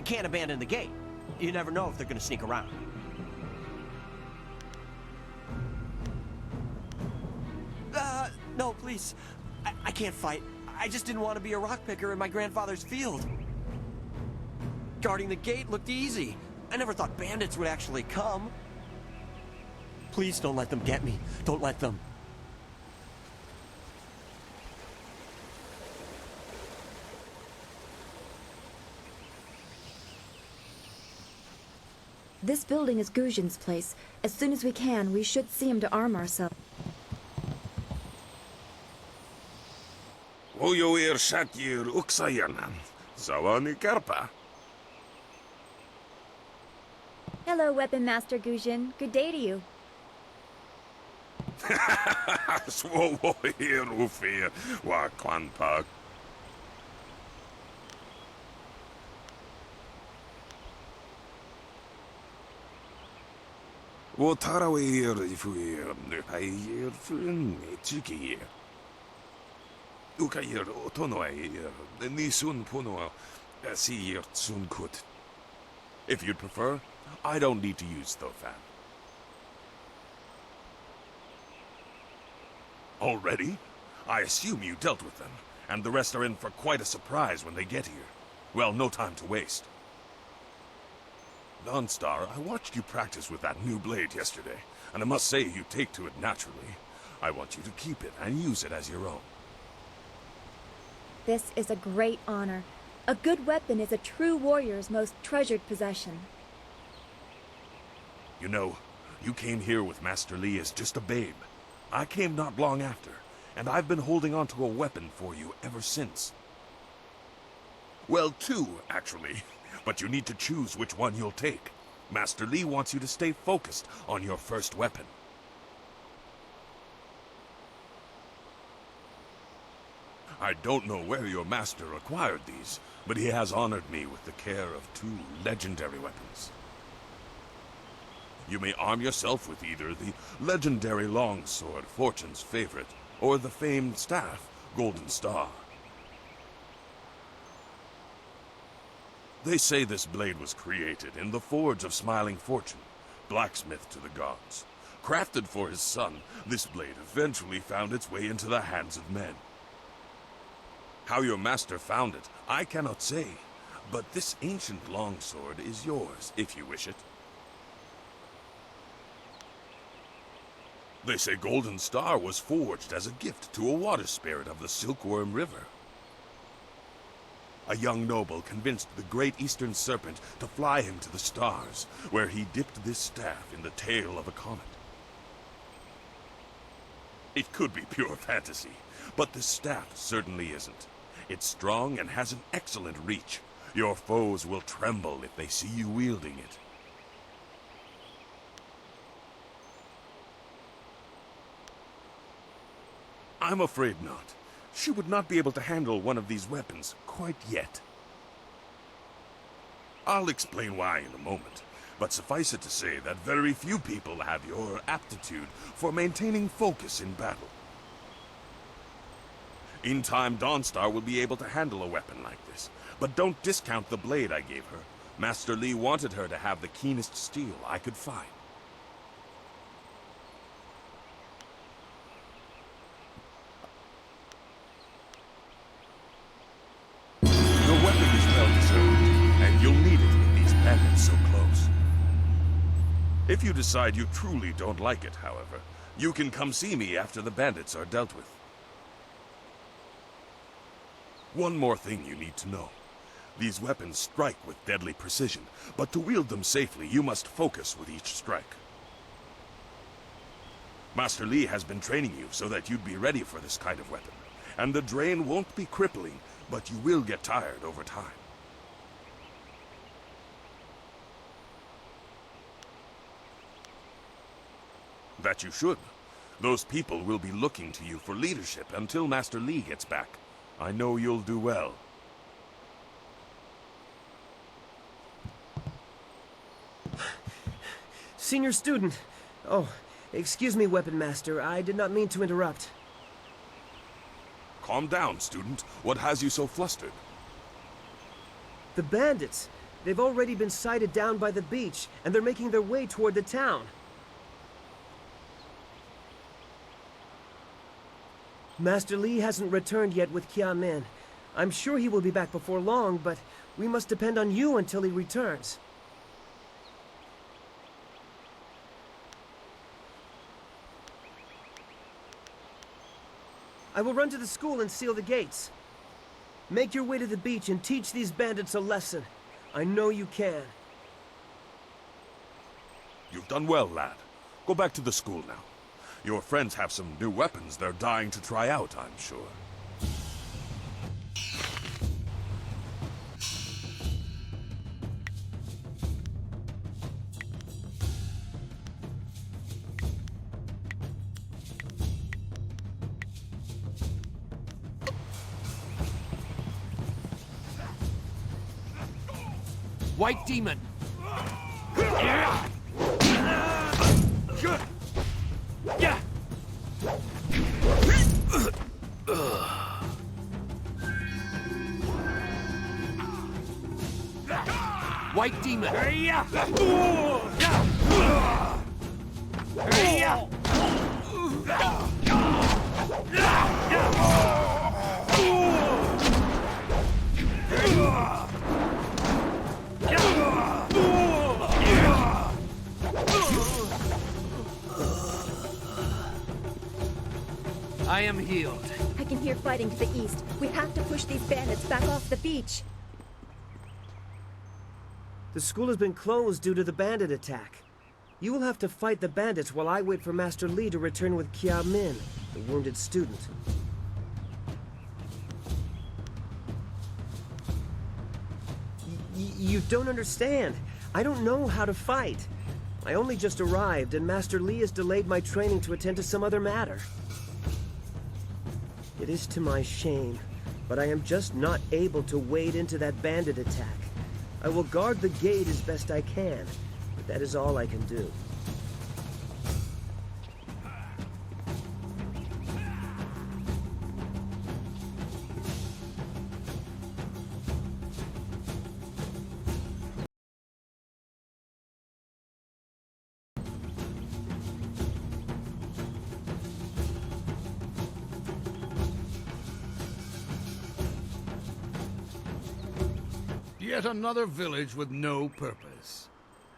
Speaker 10: Can't abandon the gate. You never know if they're gonna sneak around. No, please. I can't fight. I just didn't want to be a rock picker in my grandfather's field. Guarding the gate looked easy. I never thought bandits would actually come. Please don't let them get me. Don't let them.
Speaker 14: This building is Guzhin's place. As soon as we can, we should see him to arm ourselves.
Speaker 17: Ojoir Shatir Uksayanan. Zawani Karpa.
Speaker 14: Hello, Weapon Master Guzhin. Good day to you.
Speaker 17: Swoir Ufir Wakwanpa. Wotarawir Ifuir Nupayir Fun Chiki. Ukayir Otonoir Nisun Puno Asir Tsunkut. If you'd prefer, I don't need to use Thofan. Already? I assume you dealt with them, and the rest are in for quite a surprise when they get here. Well, no time to waste. Dawnstar, I watched you practice with that new blade yesterday, and I must say you take to it naturally. I want you to keep it and use it as your own.
Speaker 14: This is a great honor. A good weapon is a true warrior's most treasured possession.
Speaker 17: You know, you came here with Master Li as just a babe. I came not long after, and I've been holding on to a weapon for you ever since. Well, two, actually. But you need to choose which one you'll take. Master Li wants you to stay focused on your first weapon. I don't know where your master acquired these, but he has honored me with the care of two legendary weapons. You may arm yourself with either the legendary longsword, Fortune's favorite, or the famed staff, Golden Star. They say this blade was created in the forge of Smiling Fortune, blacksmith to the gods. Crafted for his son, this blade eventually found its way into the hands of men. How your master found it, I cannot say, but this ancient longsword is yours, if you wish it. They say Golden Star was forged as a gift to a water spirit of the Silkworm River. A young noble convinced the great eastern serpent to fly him to the stars, where he dipped this staff in the tail of a comet. It could be pure fantasy, but this staff certainly isn't. It's strong and has an excellent reach. Your foes will tremble if they see you wielding it. I'm afraid not. She would not be able to handle one of these weapons quite yet. I'll explain why in a moment, but suffice it to say that very few people have your aptitude for maintaining focus in battle. In time, Dawnstar will be able to handle a weapon like this, but don't discount the blade I gave her. Master Li wanted her to have the keenest steel I could find. Your weapon is well deserved, and you'll need it with these bandits so close. If you decide you truly don't like it, however, you can come see me after the bandits are dealt with. One more thing you need to know. These weapons strike with deadly precision, but to wield them safely, you must focus with each strike. Master Li has been training you so that you'd be ready for this kind of weapon, and the drain won't be crippling, but you will get tired over time. That you should. Those people will be looking to you for leadership until Master Li gets back. I know you'll do well.
Speaker 10: Senior student. Oh,
Speaker 4: Excuse me, Weapon Master. I did not mean to interrupt.
Speaker 17: Calm down, student. What has you so flustered?
Speaker 4: The bandits. They've already been sighted down by the beach, and they're making their way toward the town. Master Li hasn't returned yet with Kia Min. I'm sure he will be back before long, but we must depend on you until he returns. I will run to the school and seal the gates. Make your way to the beach and teach these bandits a lesson. I know you can.
Speaker 17: You've done well, lad. Go back to the school now. Your friends have some new weapons they're dying to try out, I'm sure.
Speaker 10: White Demon! White Demon! I am healed.
Speaker 14: I can hear fighting to the east. We have to push these bandits back off the beach.
Speaker 4: The school has been closed due to the bandit attack. You will have to fight the bandits while I wait for Master Li to return with Kia Min, the wounded student. You don't understand. I don't know how to fight. I only just arrived, and Master Li has delayed my training to attend to some other matter. It is to my shame, but I am just not able to wade into that bandit attack. I will guard the gate as best I can, but that is all I can do.
Speaker 15: Yet another village with no purpose.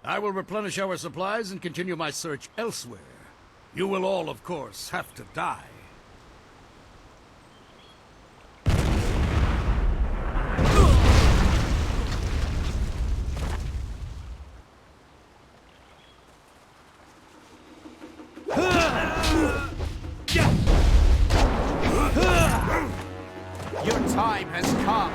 Speaker 15: I will replenish our supplies and continue my search elsewhere. You will all, of course, have to die.
Speaker 10: Your time has come.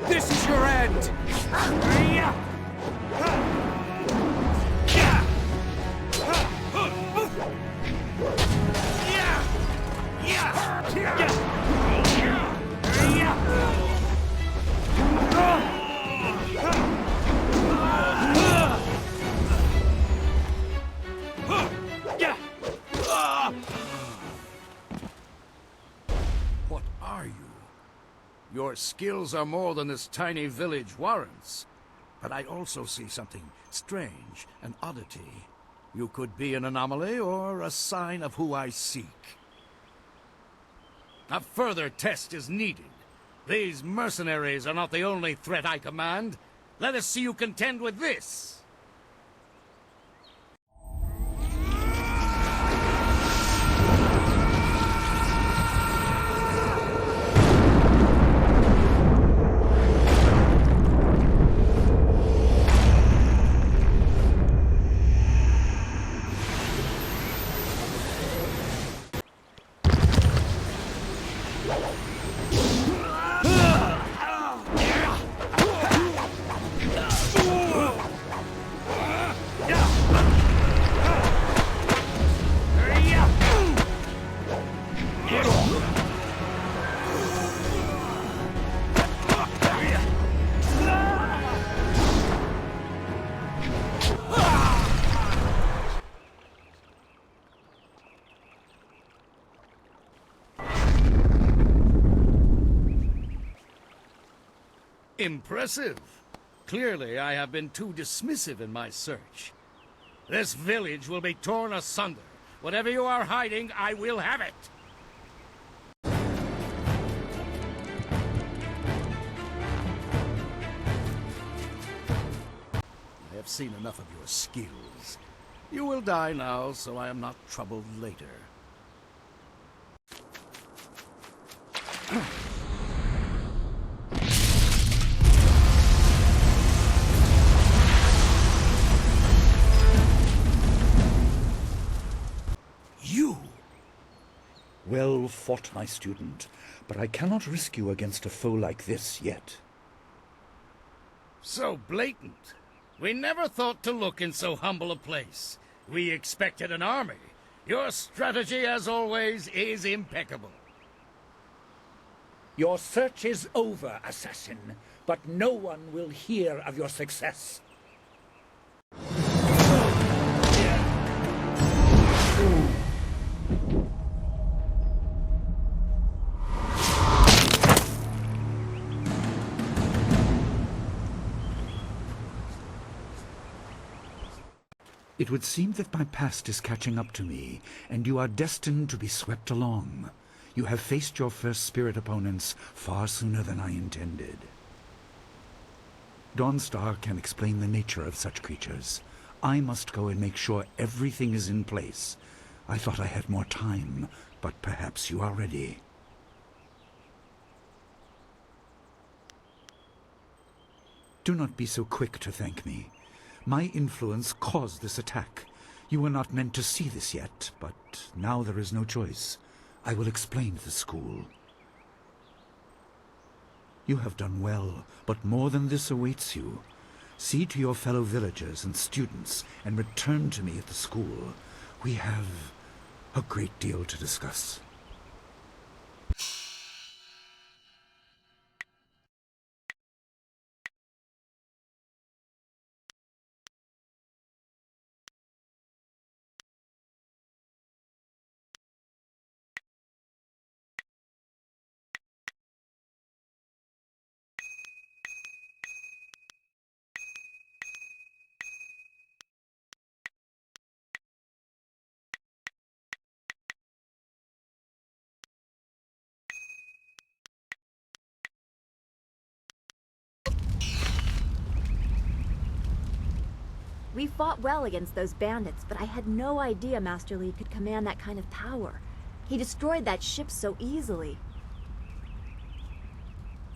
Speaker 10: This is your end!
Speaker 15: What are you? Your skills are more than this tiny village warrants. But I also see something strange, an oddity. You could be an anomaly or a sign of who I seek. A further test is needed. These mercenaries are not the only threat I command. Let us see you contend with this. Impressive. Clearly, I have been too dismissive in my search. This village will be torn asunder. Whatever you are hiding, I will have it. I have seen enough of your skills. You will die now, so I am not troubled later.
Speaker 12: You! Well fought, my student, but I cannot risk you against a foe like this yet.
Speaker 15: So blatant. We never thought to look in so humble a place. We expected an army. Your strategy, as always, is impeccable.
Speaker 12: Your search is over, assassin, but no one will hear of your success. It would seem that my past is catching up to me, and you are destined to be swept along. You have faced your first spirit opponents far sooner than I intended. Dawnstar can explain the nature of such creatures. I must go and make sure everything is in place. I thought I had more time, but perhaps you are ready. Do not be so quick to thank me. My influence caused this attack. You were not meant to see this yet, but now there is no choice. I will explain the school. You have done well, but more than this awaits you. See to your fellow villagers and students, and return to me at the school. We have a great deal to discuss.
Speaker 14: We fought well against those bandits, but I had no idea Master Li could command that kind of power. He destroyed that ship so easily.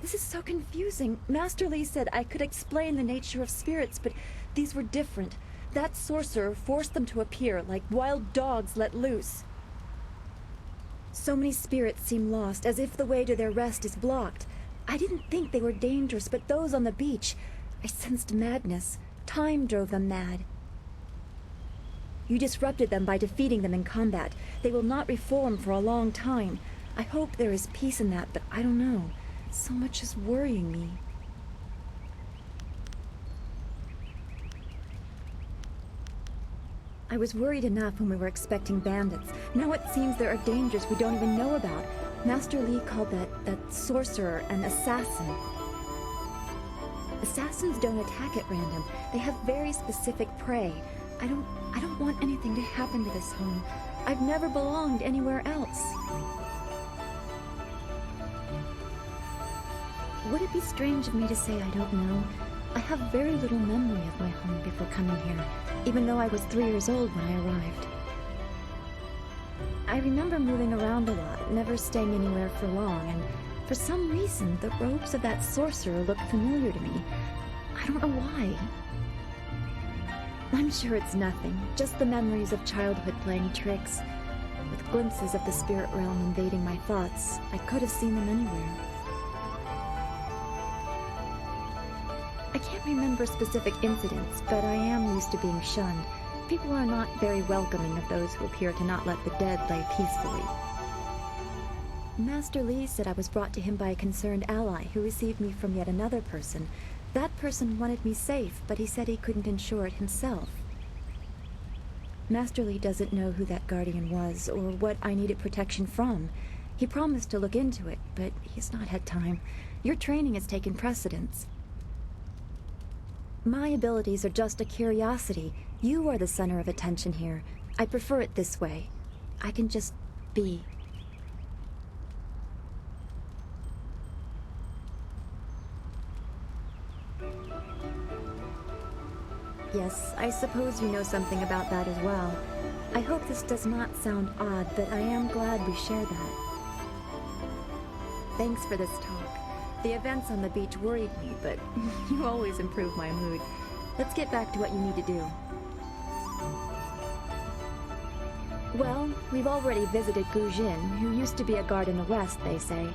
Speaker 14: This is so confusing. Master Li said I could explain the nature of spirits, but these were different. That sorcerer forced them to appear like wild dogs let loose. So many spirits seem lost, as if the way to their rest is blocked. I didn't think they were dangerous, but those on the beach, I sensed madness. Time drove them mad. You disrupted them by defeating them in combat. They will not reform for a long time. I hope there is peace in that, but I don't know. So much is worrying me. I was worried enough when we were expecting bandits. Now it seems there are dangers we don't even know about. Master Li called that sorcerer an assassin. Assassins don't attack at random. They have very specific prey. I don't want anything to happen to this home. I've never belonged anywhere else. Would it be strange of me to say I don't know? I have very little memory of my home before coming here, even though I was 3 years old when I arrived. I remember moving around a lot, never staying anywhere for long, and for some reason, the robes of that sorcerer look familiar to me. I don't know why. I'm sure it's nothing, just the memories of childhood playing tricks. With glimpses of the spirit realm invading my thoughts, I could have seen them anywhere. I can't remember specific incidents, but I am used to being shunned. People are not very welcoming of those who appear to not let the dead lay peacefully. Master Li said I was brought to him by a concerned ally who received me from yet another person. That person wanted me safe, but he said he couldn't ensure it himself. Master Li doesn't know who that guardian was, or what I needed protection from. He promised to look into it, but he's not had time. Your training has taken precedence. My abilities are just a curiosity. You are the center of attention here. I prefer it this way. I can just be. Yes, I suppose you know something about that as well. I hope this does not sound odd, but I am glad we share that. Thanks for this talk. The events on the beach worried me, but you always improve my mood. Let's get back to what you need to do. Well, we've already visited Gu Jin, who used to be a guard in the west, they say.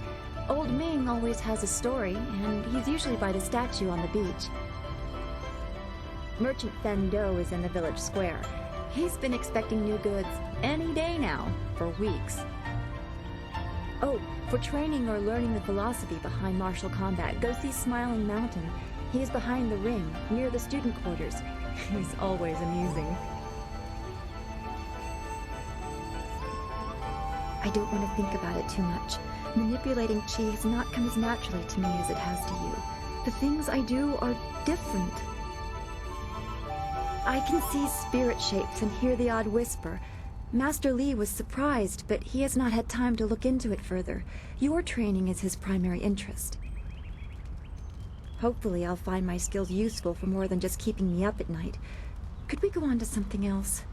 Speaker 14: Old Ming always has a story, and he's usually by the statue on the beach. Merchant Fen Do is in the village square. He's been expecting new goods any day now, for weeks. Oh, for training or learning the philosophy behind martial combat, go see Smiling Mountain. He is behind the ring, near the student quarters. He's always amusing. I don't want to think about it too much. Manipulating chi has not come as naturally to me as it has to you. The things I do are different. I can see spirit shapes and hear the odd whisper. Master Li was surprised, but he has not had time to look into it further. Your training is his primary interest. Hopefully I'll find my skills useful for more than just keeping me up at night. Could we go on to something else?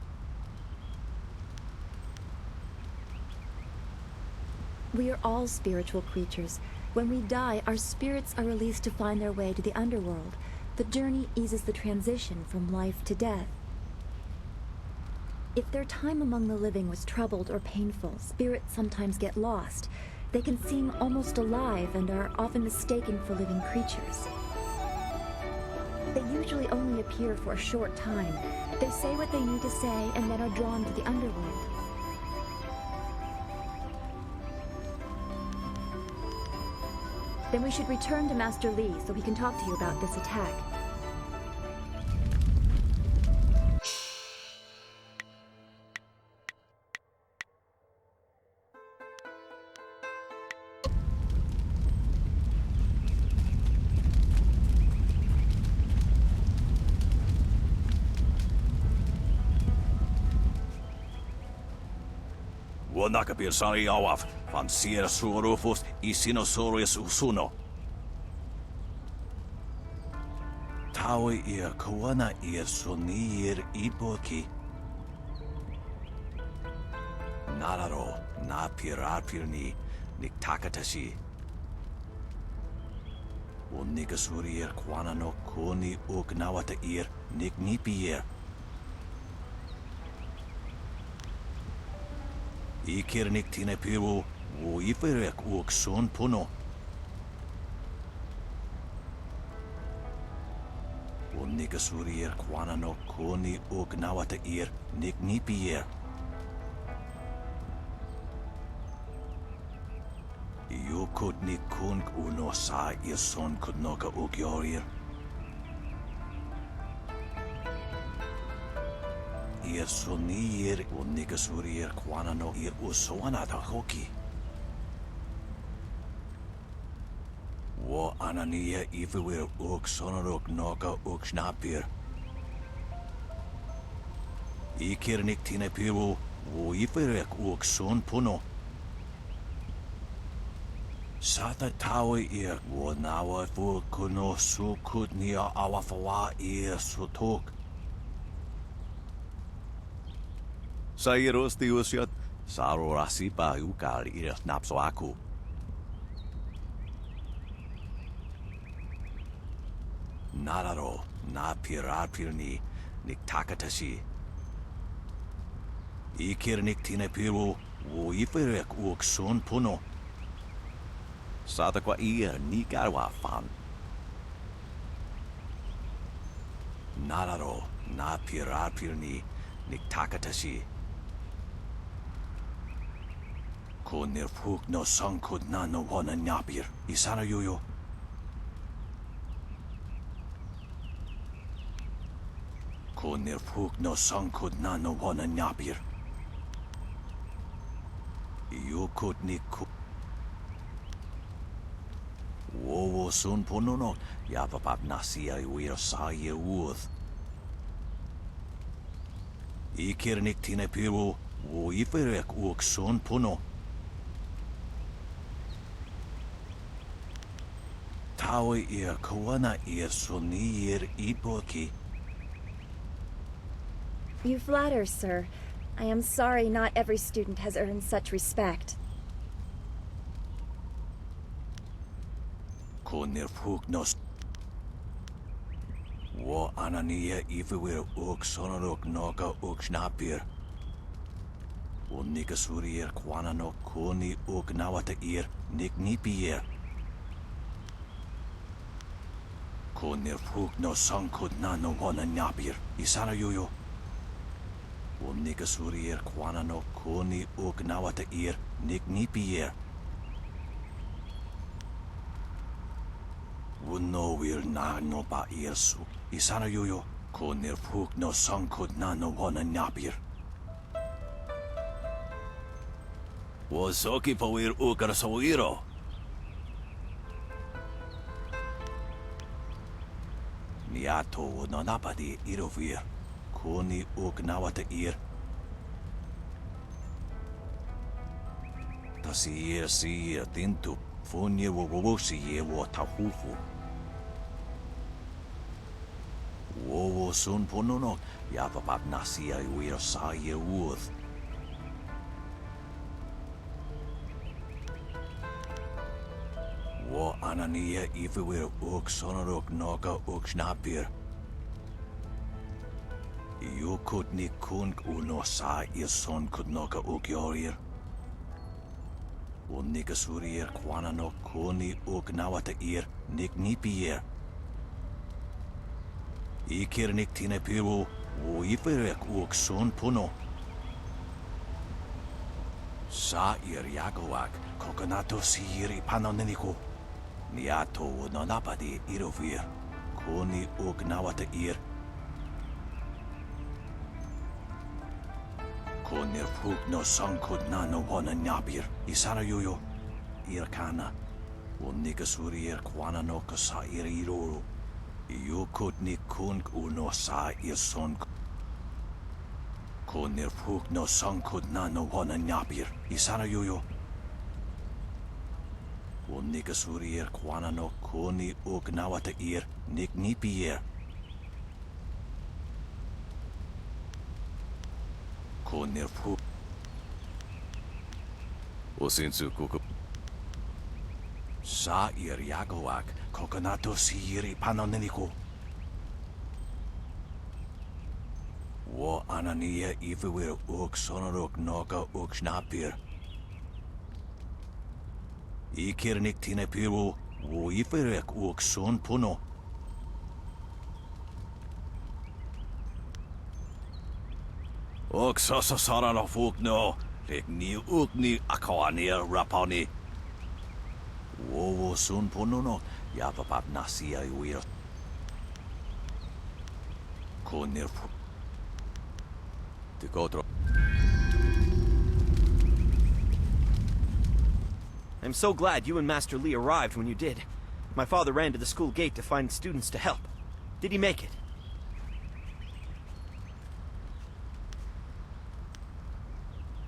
Speaker 14: We are all spiritual creatures. When we die, our spirits are released to find their way to the underworld. The journey eases the transition from life to death. If their time among the living was troubled or painful, spirits sometimes get lost. They can seem almost alive and are often mistaken for living creatures. They usually only appear for a short time. They say what they need to say and then are drawn to the underworld. Then we should return to Master Li so he can talk to you about this attack.
Speaker 18: Wanakapir sari awaf, van sier surufus isinosaurus usuno. Taui ir kawana ir sunir iboki. Nararo na pirapirni niktakatashi. Unigasuri ir kwana no kuni ugnawata ir niknipier. Ikirnik tine piru, wo iferek uk son puno. Unigasuri kwana no kuni uk nawata ir niknipier. Yukut nikunk uno sa ir son kudnoka uk yorir. Ir sonir unigasuri kwana no ir usoanata hoki. Wo anania ifewir uk sonoruk noka uk snapir. Ikirnik tine piru, wo iferek uk son puno. Sata tawi ir wo nawa fu kuno sukut nia awafawa ir sutok. Sairos tiusiat, sarorasi pa ukal ir napsoaku. Nararo na pirapirni niktakatashi. Ikirnik tine piru, wo iferek uk son puno. Satakwa ir nikarwa fan. Nararo na pirapirni niktakatashi. Konir fuk no sankud na no wana nyapir. Isana yuyo. Konir fuk no sankud na no wana nyapir. Yukut ni ku. Wowo sun pununok, yapapap nasia wir saye uth. Ikirnik tine piru, wo iferek uk sun puno. Tawe ir kawana ir sunir ipoki.
Speaker 14: You flatter, sir. I am sorry not every student has earned such respect.
Speaker 18: Konir puknos. Wo anania ifewir uk sonorok noka uk snapir. Wo nikasurier kwanano koni uk nawata ir nik nipier. Konir pukno sankut nano wana napir. Isana yuyo. Wo nikasurier kwanano koni uk nawata ir nik nipier. Wuno wir na no ba irsu. Isana yuyo. Konir pukno sankut nano wana napir. Wo soki pawir ukar sawiro. Niato wo nanapadi irovir. Koni uk nawata ir. Tasi ir tintu. Funye wo wowosi ye wo tahufu. Wowo sun pununok. Yapapap nasia wir sa ye uth. Wo anania ifewir uk sonorok noka uk snapir. Yukut ni kunk uno sa son kut noka uk yorir. Wo nikasurier kwana no koni uk nawata ir nik nipier. Ikir nik tine piru wo iferek uk son puno. Sa ir yagoak kokonato sir ipanoneniko. Niato wo nanapadi irovir. Koni uk nawata ir. Konir pukno sankut nano wana napir. Isana yuyo. Irkana. Wo nikasurier kwana no kasa ir iroro. Yukut ni kunk uno sa ir son. Konir pukno sankut nano wana napir. Isana yuyo. Wo nikasurier kwana no koni uk nawata ir nik nipier. Konir puk. Osinsu kuku. Sa ir yagoak kokonato siri panoneniko. Wo anania ifewir uk sonorok noka uk snapir. Ikirnik tine piru wo iferek uk son puno. Och så sa of ukno, regni ukni akawanir rapani. Wowo sun pununo, yapapap nasia iwir. Konir pu. Tikotro.
Speaker 6: I'm so glad you and Master Lee arrived when you did. My father ran to the school gate to find students to help. Did he make it?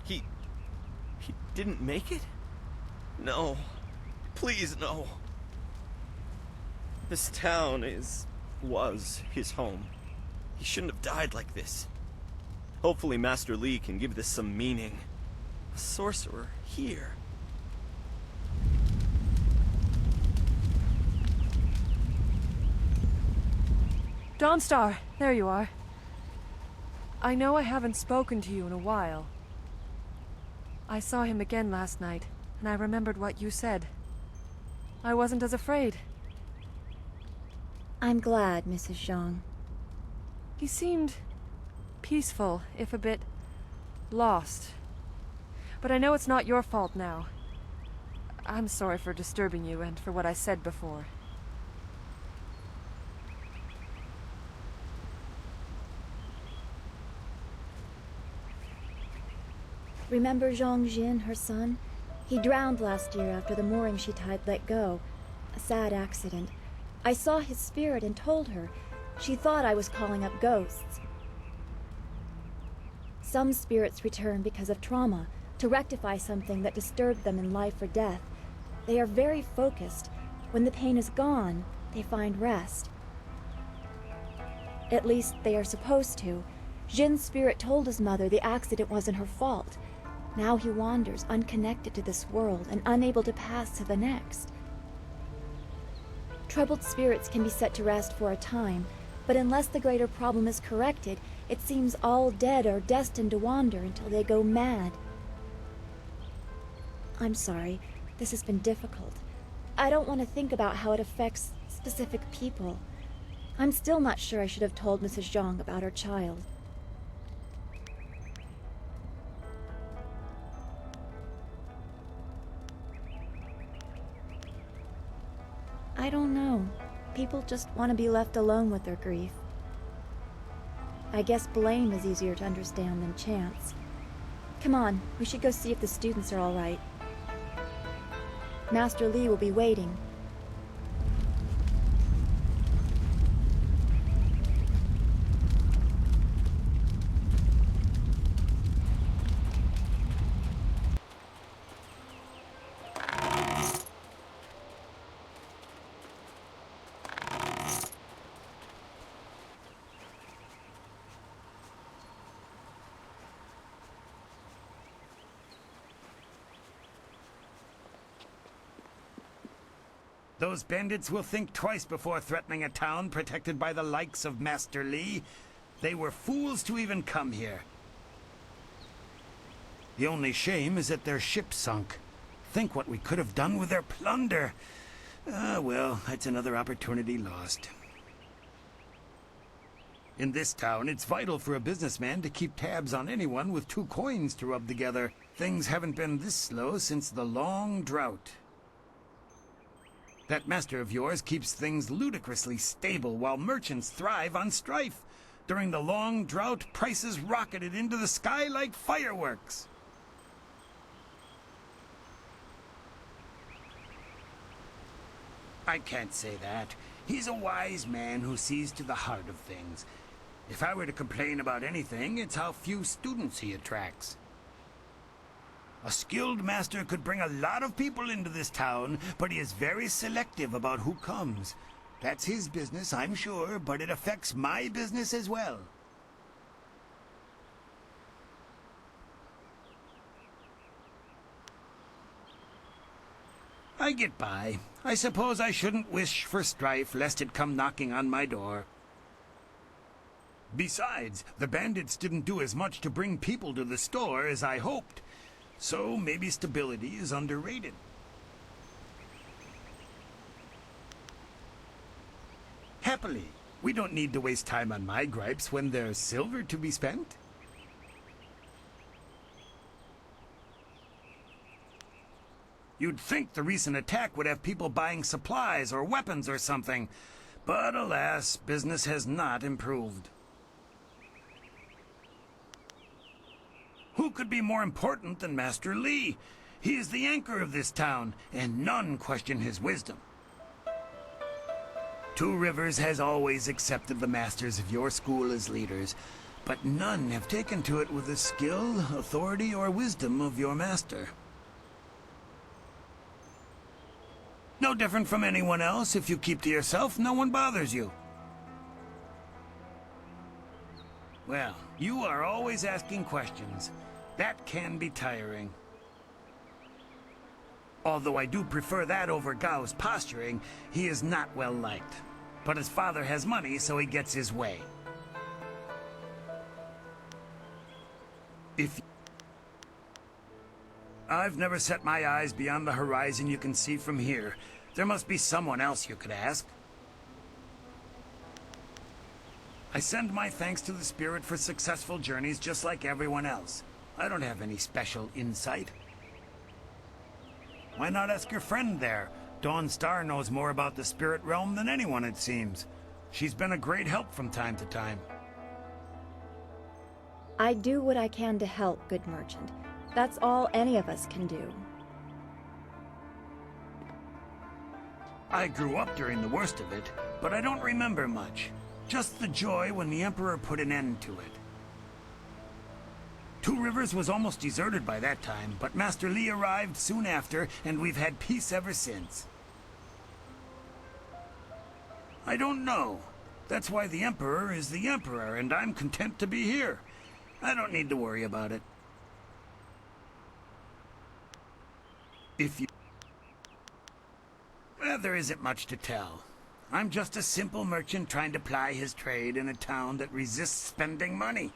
Speaker 6: He didn't make it? No. Please, no. This town was his home. He shouldn't have died like this. Hopefully Master Lee can give this some meaning. A sorcerer here.
Speaker 19: Dawnstar, there you are. I know I haven't spoken to you in a while. I saw him again last night, and I remembered what you said. I wasn't as afraid.
Speaker 14: I'm glad, Mrs. Zhang.
Speaker 19: He seemed peaceful, if a bit lost. But I know it's not your fault now. I'm sorry for disturbing you and for what I said before.
Speaker 14: Remember Zhang Jin, her son? He drowned last year after the mooring she tied let go. A sad accident. I saw his spirit and told her. She thought I was calling up ghosts. Some spirits return because of trauma, to rectify something that disturbed them in life or death. They are very focused. When the pain is gone, they find rest. At least they are supposed to. Jin's spirit told his mother the accident wasn't her fault. Now he wanders unconnected to this world and unable to pass to the next. Troubled spirits can be set to rest for a time, but unless the greater problem is corrected, it seems all dead are destined to wander until they go mad. I'm sorry, this has been difficult. I don't want to think about how it affects specific people. I'm still not sure I should have told Mrs. Zhang about her child. I don't know. People just want to be left alone with their grief. I guess blame is easier to understand than chance. Come on, we should go see if the students are all right. Master Li will be waiting.
Speaker 15: Those bandits will think twice before threatening a town protected by the likes of Master Li. They were fools to even come here. The only shame is that their ship sunk. Think what we could have done with their plunder. Well, that's another opportunity lost. In this town, it's vital for a businessman to keep tabs on anyone with 2 coins to rub together. Things haven't been this slow since the long drought. That master of yours keeps things ludicrously stable while merchants thrive on strife. During the long drought, prices rocketed into the sky like fireworks. I can't say that. He's a wise man who sees to the heart of things. If I were to complain about anything, it's how few students he attracts. A skilled master could bring a lot of people into this town, but he is very selective about who comes. That's his business, I'm sure, but it affects my business as well. I get by. I suppose I shouldn't wish for strife, lest it come knocking on my door. Besides, the bandits didn't do as much to bring people to the store as I hoped. So maybe stability is underrated. Happily, we don't need to waste time on my gripes when there's silver to be spent. You'd think the recent attack would have people buying supplies or weapons or something, but alas, business has not improved. Who could be more important than Master Li? He is the anchor of this town, and none question his wisdom. Two Rivers has always accepted the masters of your school as leaders, but none have taken to it with the skill, authority, or wisdom of your master. No different from anyone else. If you keep to yourself, no one bothers you. Well, you are always asking questions. That can be tiring. Although I do prefer that over Gao's posturing, he is not well liked. But his father has money, so he gets his way. I've never set my eyes beyond the horizon you can see from here. There must be someone else you could ask. I send my thanks to the spirit for successful journeys just like everyone else. I don't have any special insight. Why not ask your friend there? Dawn Star knows more about the spirit realm than anyone, it seems. She's been a great help from time to time.
Speaker 14: I do what I can to help, good merchant. That's all any of us can do.
Speaker 18: I grew up during the worst of it, but I don't remember much. Just the joy when the Emperor put an end to it. Two Rivers was almost deserted by that time, but Master Li arrived soon after, and we've had peace ever since. I don't know. That's why the Emperor is the Emperor, and I'm content to be here. I don't need to worry about it. Well, there isn't much to tell. I'm just a simple merchant trying to ply his trade in a town that resists spending money.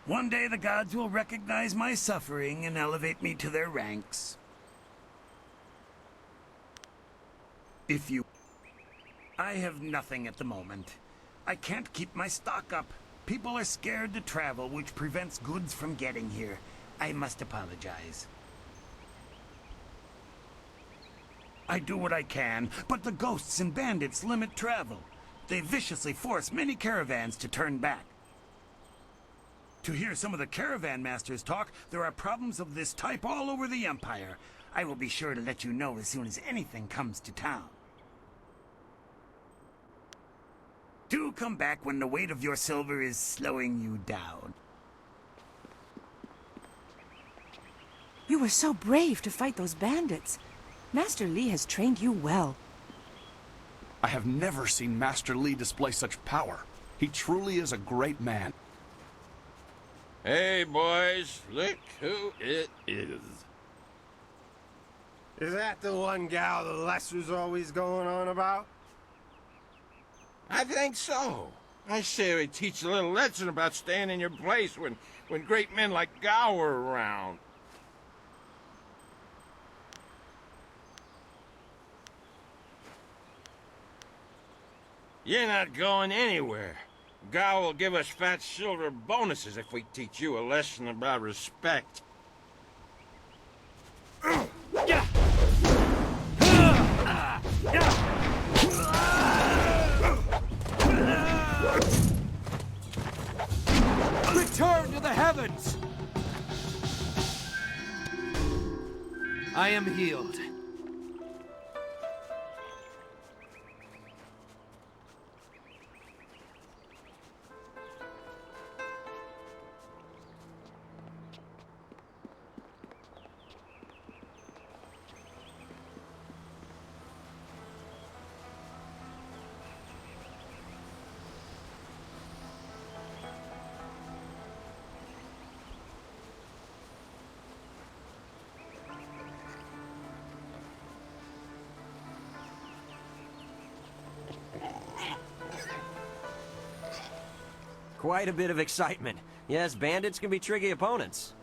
Speaker 18: One day the gods will recognize my suffering and elevate me to their ranks. I have nothing at the moment. I can't keep my stock up. People are scared to travel, which prevents goods from getting here. I must apologize. I do what I can, but the ghosts and bandits limit travel. They viciously force many caravans to turn back. To hear some of the caravan masters talk, there are problems of this type all over the Empire. I will be sure to let you know as soon as anything comes to town. Do come back when the weight of your silver is slowing you down.
Speaker 2: You were so brave to fight those bandits. Master Li has trained you well.
Speaker 20: I have never seen Master Li display such power. He truly is a great man.
Speaker 15: Hey, boys, look who it is.
Speaker 21: Is that the one gal the Lesser's always going on about?
Speaker 15: I think so. I say we teach a little lesson about staying in your place when great men like Gao are around. You're not going anywhere. Gao will give us fat silver bonuses if we teach you a lesson about respect.
Speaker 22: Return to the heavens! I am healed.
Speaker 10: Quite a bit of excitement. Yes, bandits can be tricky opponents.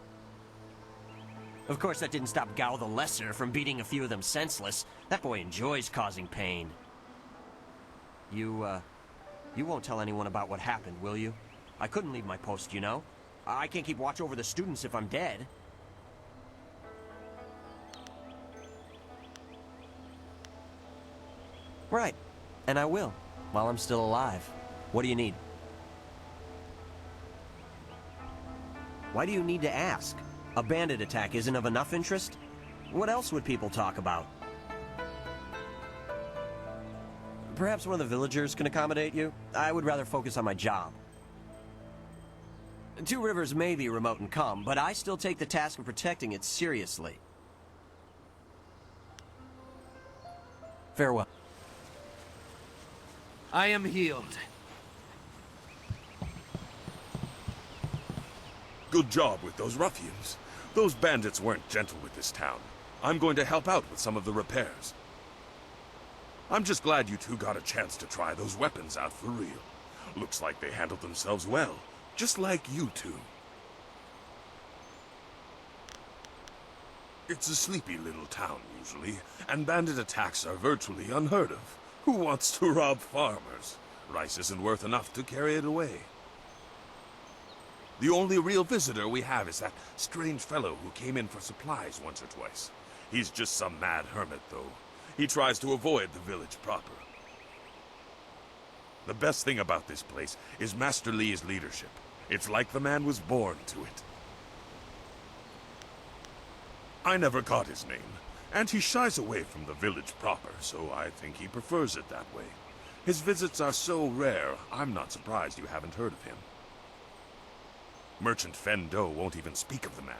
Speaker 10: Of course, that didn't stop Gao the Lesser from beating a few of them senseless. That boy enjoys causing pain. You won't tell anyone about what happened, will you? I couldn't leave my post, you know. I can't keep watch over the students if I'm dead. Right. And I will, while I'm still alive. What do you need? Why do you need to ask? A bandit attack isn't of enough interest? What else would people talk about? Perhaps one of the villagers can accommodate you? I would rather focus on my job. Two Rivers may be remote and calm, but I still take the task of protecting it seriously. Farewell.
Speaker 22: I am healed.
Speaker 17: Good job with those ruffians. Those bandits weren't gentle with this town. I'm going to help out with some of the repairs. I'm just glad you two got a chance to try those weapons out for real. Looks like they handled themselves well, just like you two. It's a sleepy little town, usually, and bandit attacks are virtually unheard of. Who wants to rob farmers? Rice isn't worth enough to carry it away. The only real visitor we have is that strange fellow who came in for supplies once or twice. He's just some mad hermit, though. He tries to avoid the village proper. The best thing about this place is Master Li's leadership. It's like the man was born to it. I never got his name. And he shies away from the village proper, so I think he prefers it that way. His visits are so rare, I'm not surprised you haven't heard of him. Merchant Fendo won't even speak of the man.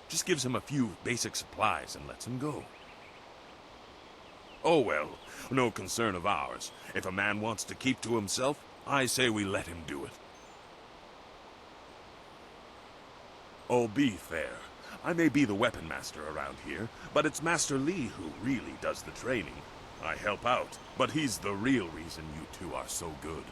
Speaker 17: Just gives him a few basic supplies and lets him go. Oh well, no concern of ours. If a man wants to keep to himself, I say we let him do it. Oh, be fair. I may be the weapon master around here, but it's Master Li who really does the training. I help out, but he's the real reason you two are so good.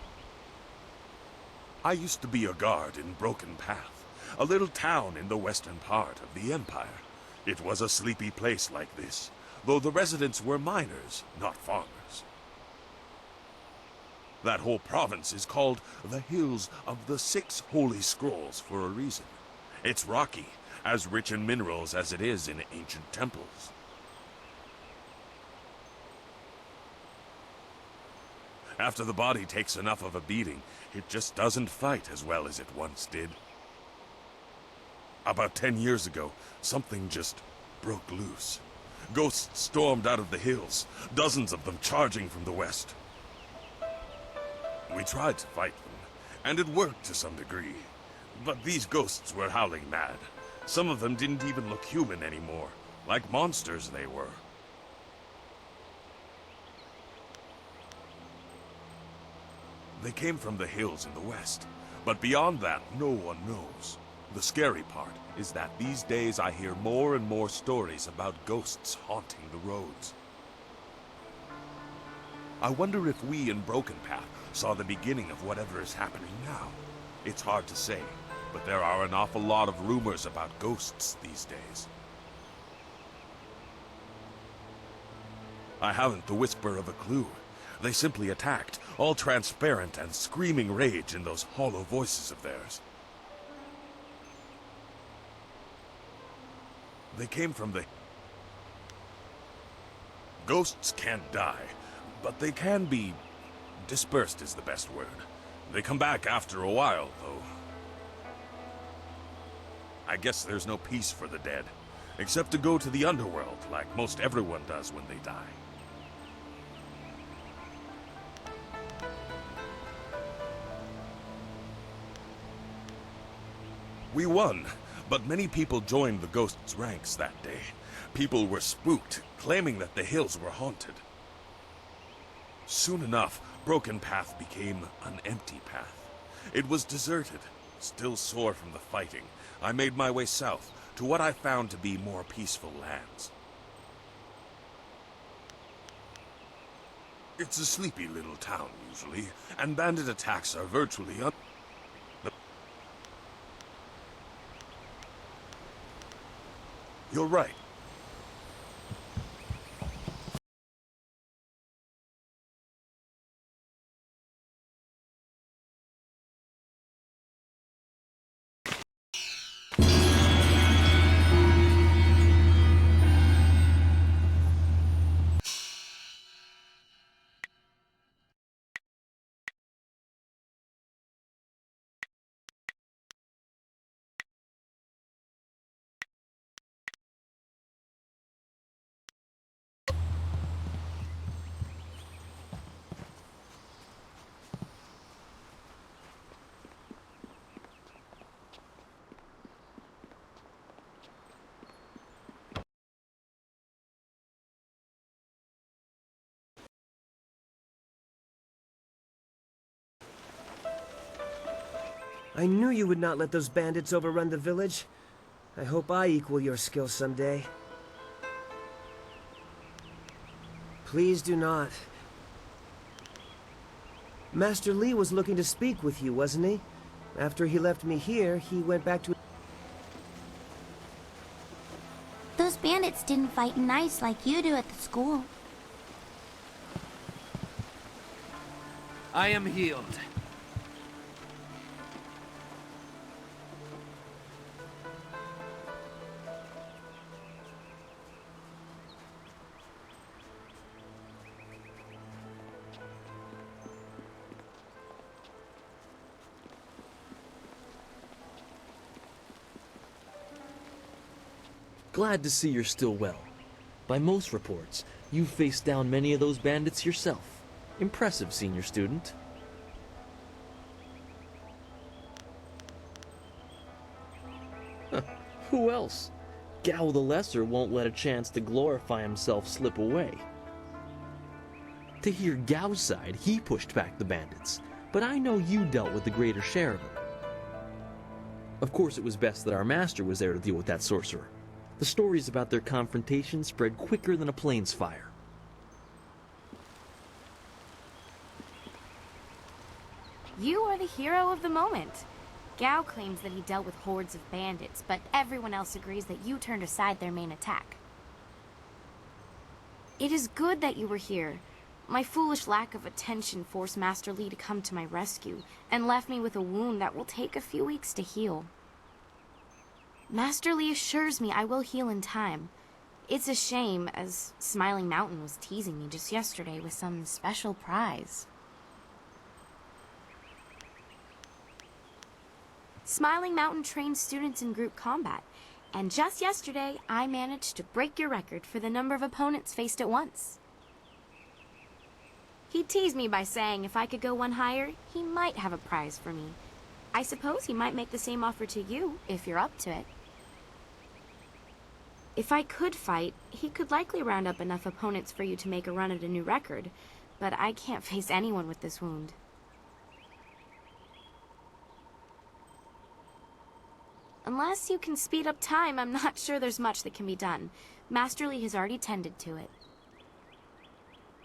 Speaker 17: I used to be a guard in Broken Path, a little town in the western part of the Empire. It was a sleepy place like this, though the residents were miners, not farmers. That whole province is called the Hills of the Six Holy Scrolls for a reason. It's rocky, as rich in minerals as it is in ancient temples. After the body takes enough of a beating, it just doesn't fight as well as it once did. About 10 years ago, something just broke loose. Ghosts stormed out of the hills, dozens of them charging from the west. We tried to fight them, and it worked to some degree. But these ghosts were howling mad. Some of them didn't even look human anymore. Like monsters they were. They came from the hills in the west, but beyond that, no one knows. The scary part is that these days I hear more and more stories about ghosts haunting the roads. I wonder if we in Broken Path saw the beginning of whatever is happening now. It's hard to say, but there are an awful lot of rumors about ghosts these days. I haven't the whisper of a clue. They simply attacked, all transparent and screaming rage in those hollow voices of theirs. They came from the... Ghosts can't die, but they can be... dispersed is the best word. They come back after a while, though. I guess there's no peace for the dead, except to go to the underworld, like most everyone does when they die. We won, but many people joined the Ghosts' ranks that day. People were spooked, claiming that the hills were haunted. Soon enough, Broken Path became an empty path. It was deserted. Still sore from the fighting, I made my way south to what I found to be more peaceful lands. It's a sleepy little town, usually, and bandit attacks are virtually You're right.
Speaker 4: I knew you would not let those bandits overrun the village. I hope I equal your skill someday. Please do not. Master Li was looking to speak with you, wasn't he? After he left me here, he went back to...
Speaker 9: Those bandits didn't fight nice like you do at the school.
Speaker 22: I am healed.
Speaker 1: Glad to see you're still well. By most reports, you've faced down many of those bandits yourself. Impressive, senior student. Who else? Gao the Lesser won't let a chance to glorify himself slip away. To hear Gao's side, he pushed back the bandits, but I know you dealt with the greater share of them. Of course, it was best that our master was there to deal with that sorcerer. The stories about their confrontation spread quicker than a plane's fire.
Speaker 5: You are the hero of the moment. Gao claims that he dealt with hordes of bandits, but everyone else agrees that you turned aside their main attack. It is good that you were here. My foolish lack of attention forced Master Li to come to my rescue, and left me with a wound that will take a few weeks to heal. Master Li assures me I will heal in time. It's a shame, as Smiling Mountain was teasing me just yesterday with some special prize. Smiling Mountain trains students in group combat, and just yesterday I managed to break your record for the number of opponents faced at once. He teased me by saying if I could go one higher, he might have a prize for me. I suppose he might make the same offer to you, if you're up to it. If I could fight, he could likely round up enough opponents for you to make a run at a new record, but I can't face anyone with this wound. Unless you can speed up time, I'm not sure there's much that can be done. Master Li has already tended to it.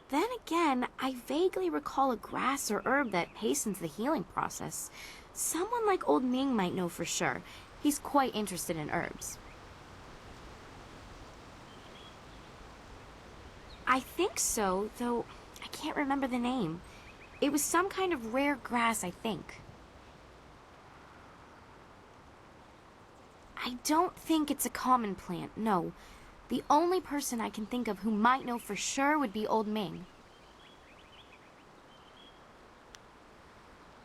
Speaker 5: Then again, I vaguely recall a grass or herb that hastens the healing process. Someone like Old Ming might know for sure. He's quite interested in herbs. I think so, though I can't remember the name. It was some kind of rare grass, I think. I don't think it's a common plant, no. The only person I can think of who might know for sure would be Old Ming.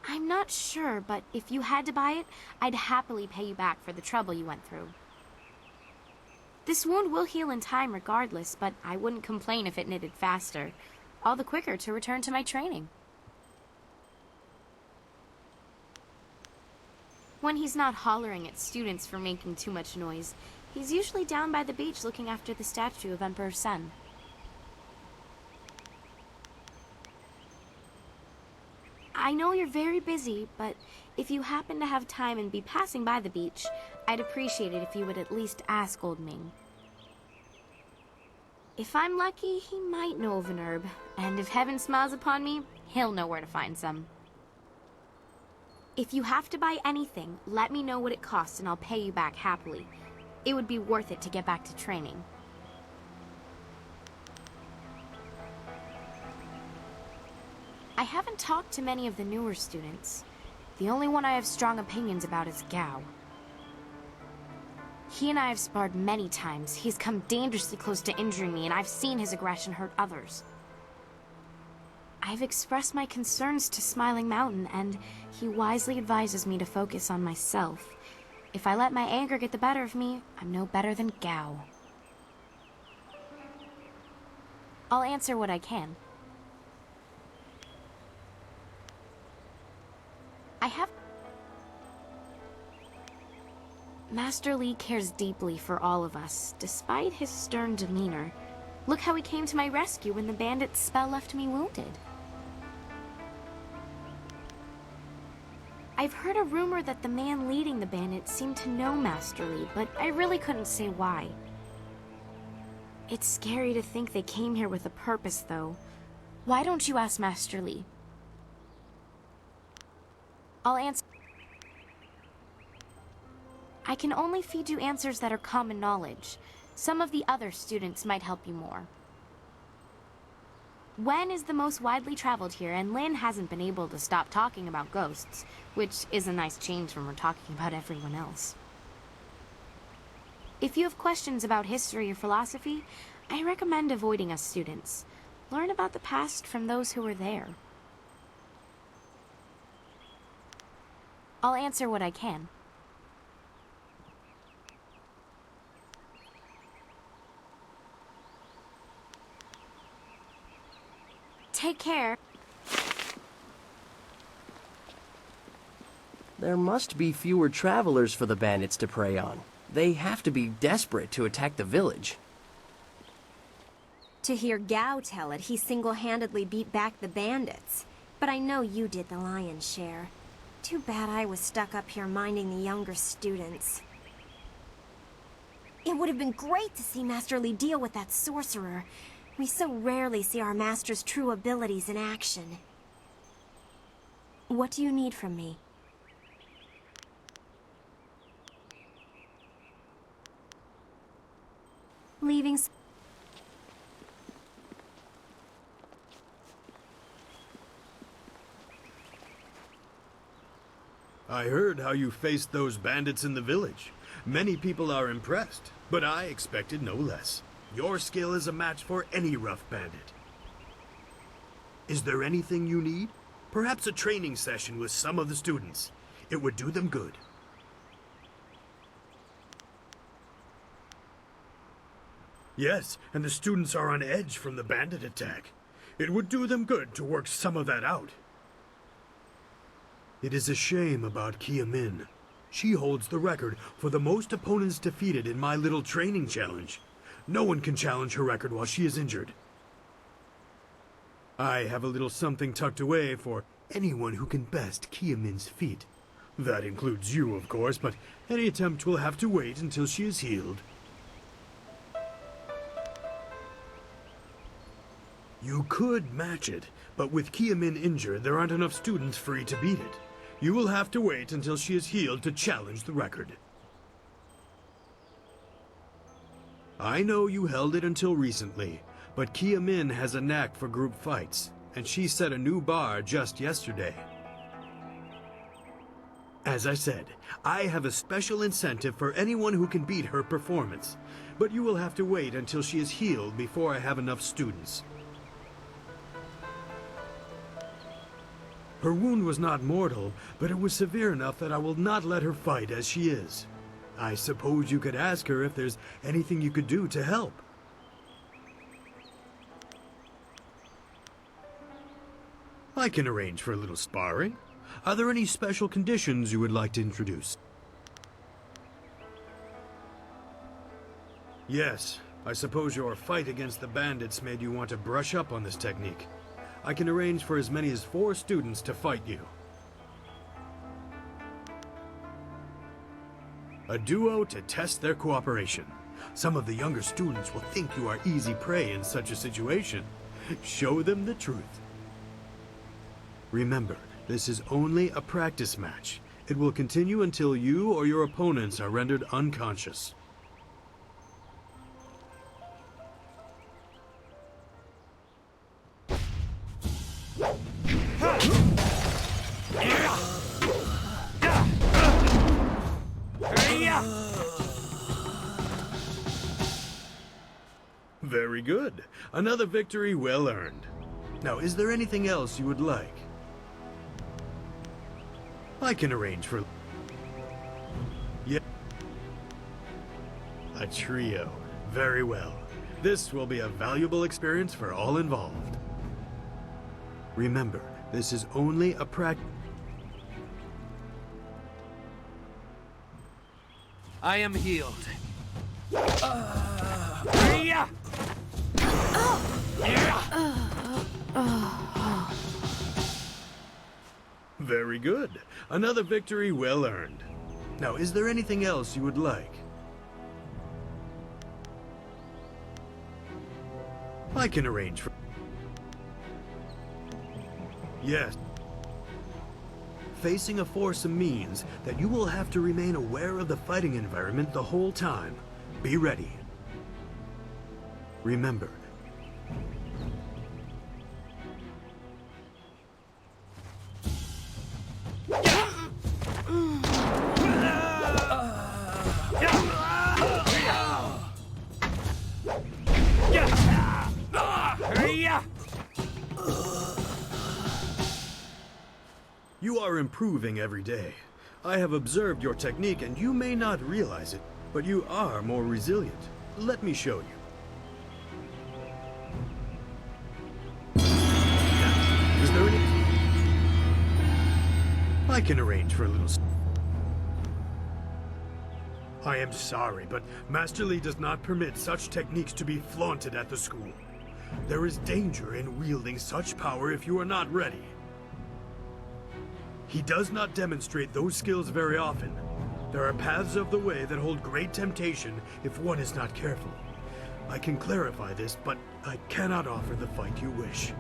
Speaker 5: I'm not sure, but if you had to buy it, I'd happily pay you back for the trouble you went through. This wound will heal in time regardless, but I wouldn't complain if it knitted faster. All the quicker to return to my training. When he's not hollering at students for making too much noise, he's usually down by the beach looking after the statue of Emperor Sun. I know you're very busy, but if you happen to have time and be passing by the beach, I'd appreciate it if you would at least ask Old Ming. If I'm lucky, he might know of an herb, and if heaven smiles upon me, he'll know where to find some. If you have to buy anything, let me know what it costs and I'll pay you back happily. It would be worth it to get back to training. I haven't talked to many of the newer students. The only one I have strong opinions about is Gao. He and I have sparred many times. He's come dangerously close to injuring me, and I've seen his aggression hurt others. I've expressed my concerns to Smiling Mountain, and he wisely advises me to focus on myself. If I let my anger get the better of me, I'm no better than Gao. I'll answer what I can. Master Li cares deeply for all of us, despite his stern demeanor. Look how he came to my rescue when the bandit's spell left me wounded. I've heard a rumor that the man leading the bandits seemed to know Master Li, but I really couldn't say why. It's scary to think they came here with a purpose, though. Why don't you ask Master Li? I'll answer. I can only feed you answers that are common knowledge. Some of the other students might help you more. Wen is the most widely traveled here, and Lin hasn't been able to stop talking about ghosts, which is a nice change when we're talking about everyone else. If you have questions about history or philosophy, I recommend avoiding us students. Learn about the past from those who were there. I'll answer what I can. Take care.
Speaker 4: There must be fewer travelers for the bandits to prey on. They have to be desperate to attack the village.
Speaker 3: To hear Gao tell it, he single-handedly beat back the bandits. But I know you did the lion's share. Too bad I was stuck up here minding the younger students. It would have been great to see Master Li deal with that sorcerer. We so rarely see our master's true abilities in action. What do you need from me? Leaving...
Speaker 7: I heard how you faced those bandits in the village. Many people are impressed, but I expected no less. Your skill is a match for any rough bandit. Is there anything you need? Perhaps a training session with some of the students. It would do them good. Yes, and the students are on edge from the bandit attack. It would do them good to work some of that out. It is a shame about Kia Min. She holds the record for the most opponents defeated in my little training challenge. No one can challenge her record while she is injured. I have a little something tucked away for anyone who can best Kia Min's feat. That includes you, of course, but any attempt will have to wait until she is healed. You could match it, but with Kia Min injured, there aren't enough students free to beat it. You will have to wait until she is healed to challenge the record. I know you held it until recently, but Kia Min has a knack for group fights, and she set a new bar just yesterday. As I said, I have a special incentive for anyone who can beat her performance, but you will have to wait until she is healed before I have enough students. Her wound was not mortal, but it was severe enough that I will not let her fight as she is. I suppose you could ask her if there's anything you could do to help. I can arrange for a little sparring. Are there any special conditions you would like to introduce? Yes, I suppose your fight against the bandits made you want to brush up on this technique. I can arrange for as many as 4 students to fight you. A duo to test their cooperation. Some of the younger students will think you are easy prey in such a situation. Show them the truth. Remember, this is only a practice match. It will continue until you or your opponents are rendered unconscious. Very good. Another victory well earned. Now, is there anything else you would like? I can arrange for... Yeah. A trio. Very well. This will be a valuable experience for all involved. Remember, this is only a practice.
Speaker 22: I am healed.
Speaker 7: Very good. Another victory well earned. Now, is there anything else you would like? I can arrange for... Yes. Facing a foursome means that you will have to remain aware of the fighting environment the whole time. Be ready. Remember, you are improving every day. I have observed your technique and you may not realize it, but you are more resilient. Let me show you. I can arrange for a little... I am sorry, but Master Li does not permit such techniques to be flaunted at the school. There is danger in wielding such power if you are not ready. He does not demonstrate those skills very often. There are paths of the way that hold great temptation if one is not careful. I can clarify this, but I cannot offer the fight you wish.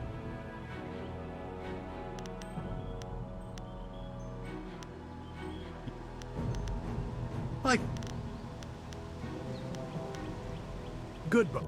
Speaker 7: Goodbye.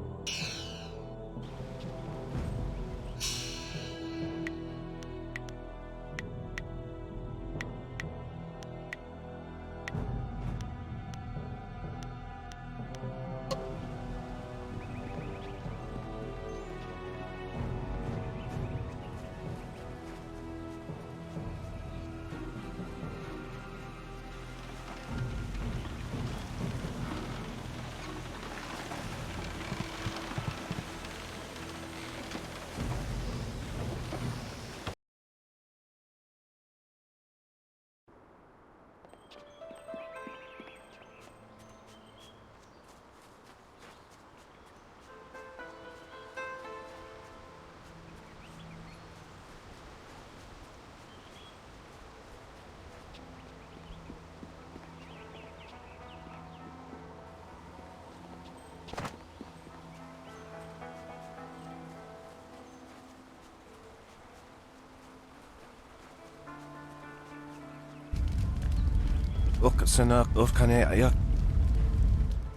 Speaker 18: Okasana Orkane Aya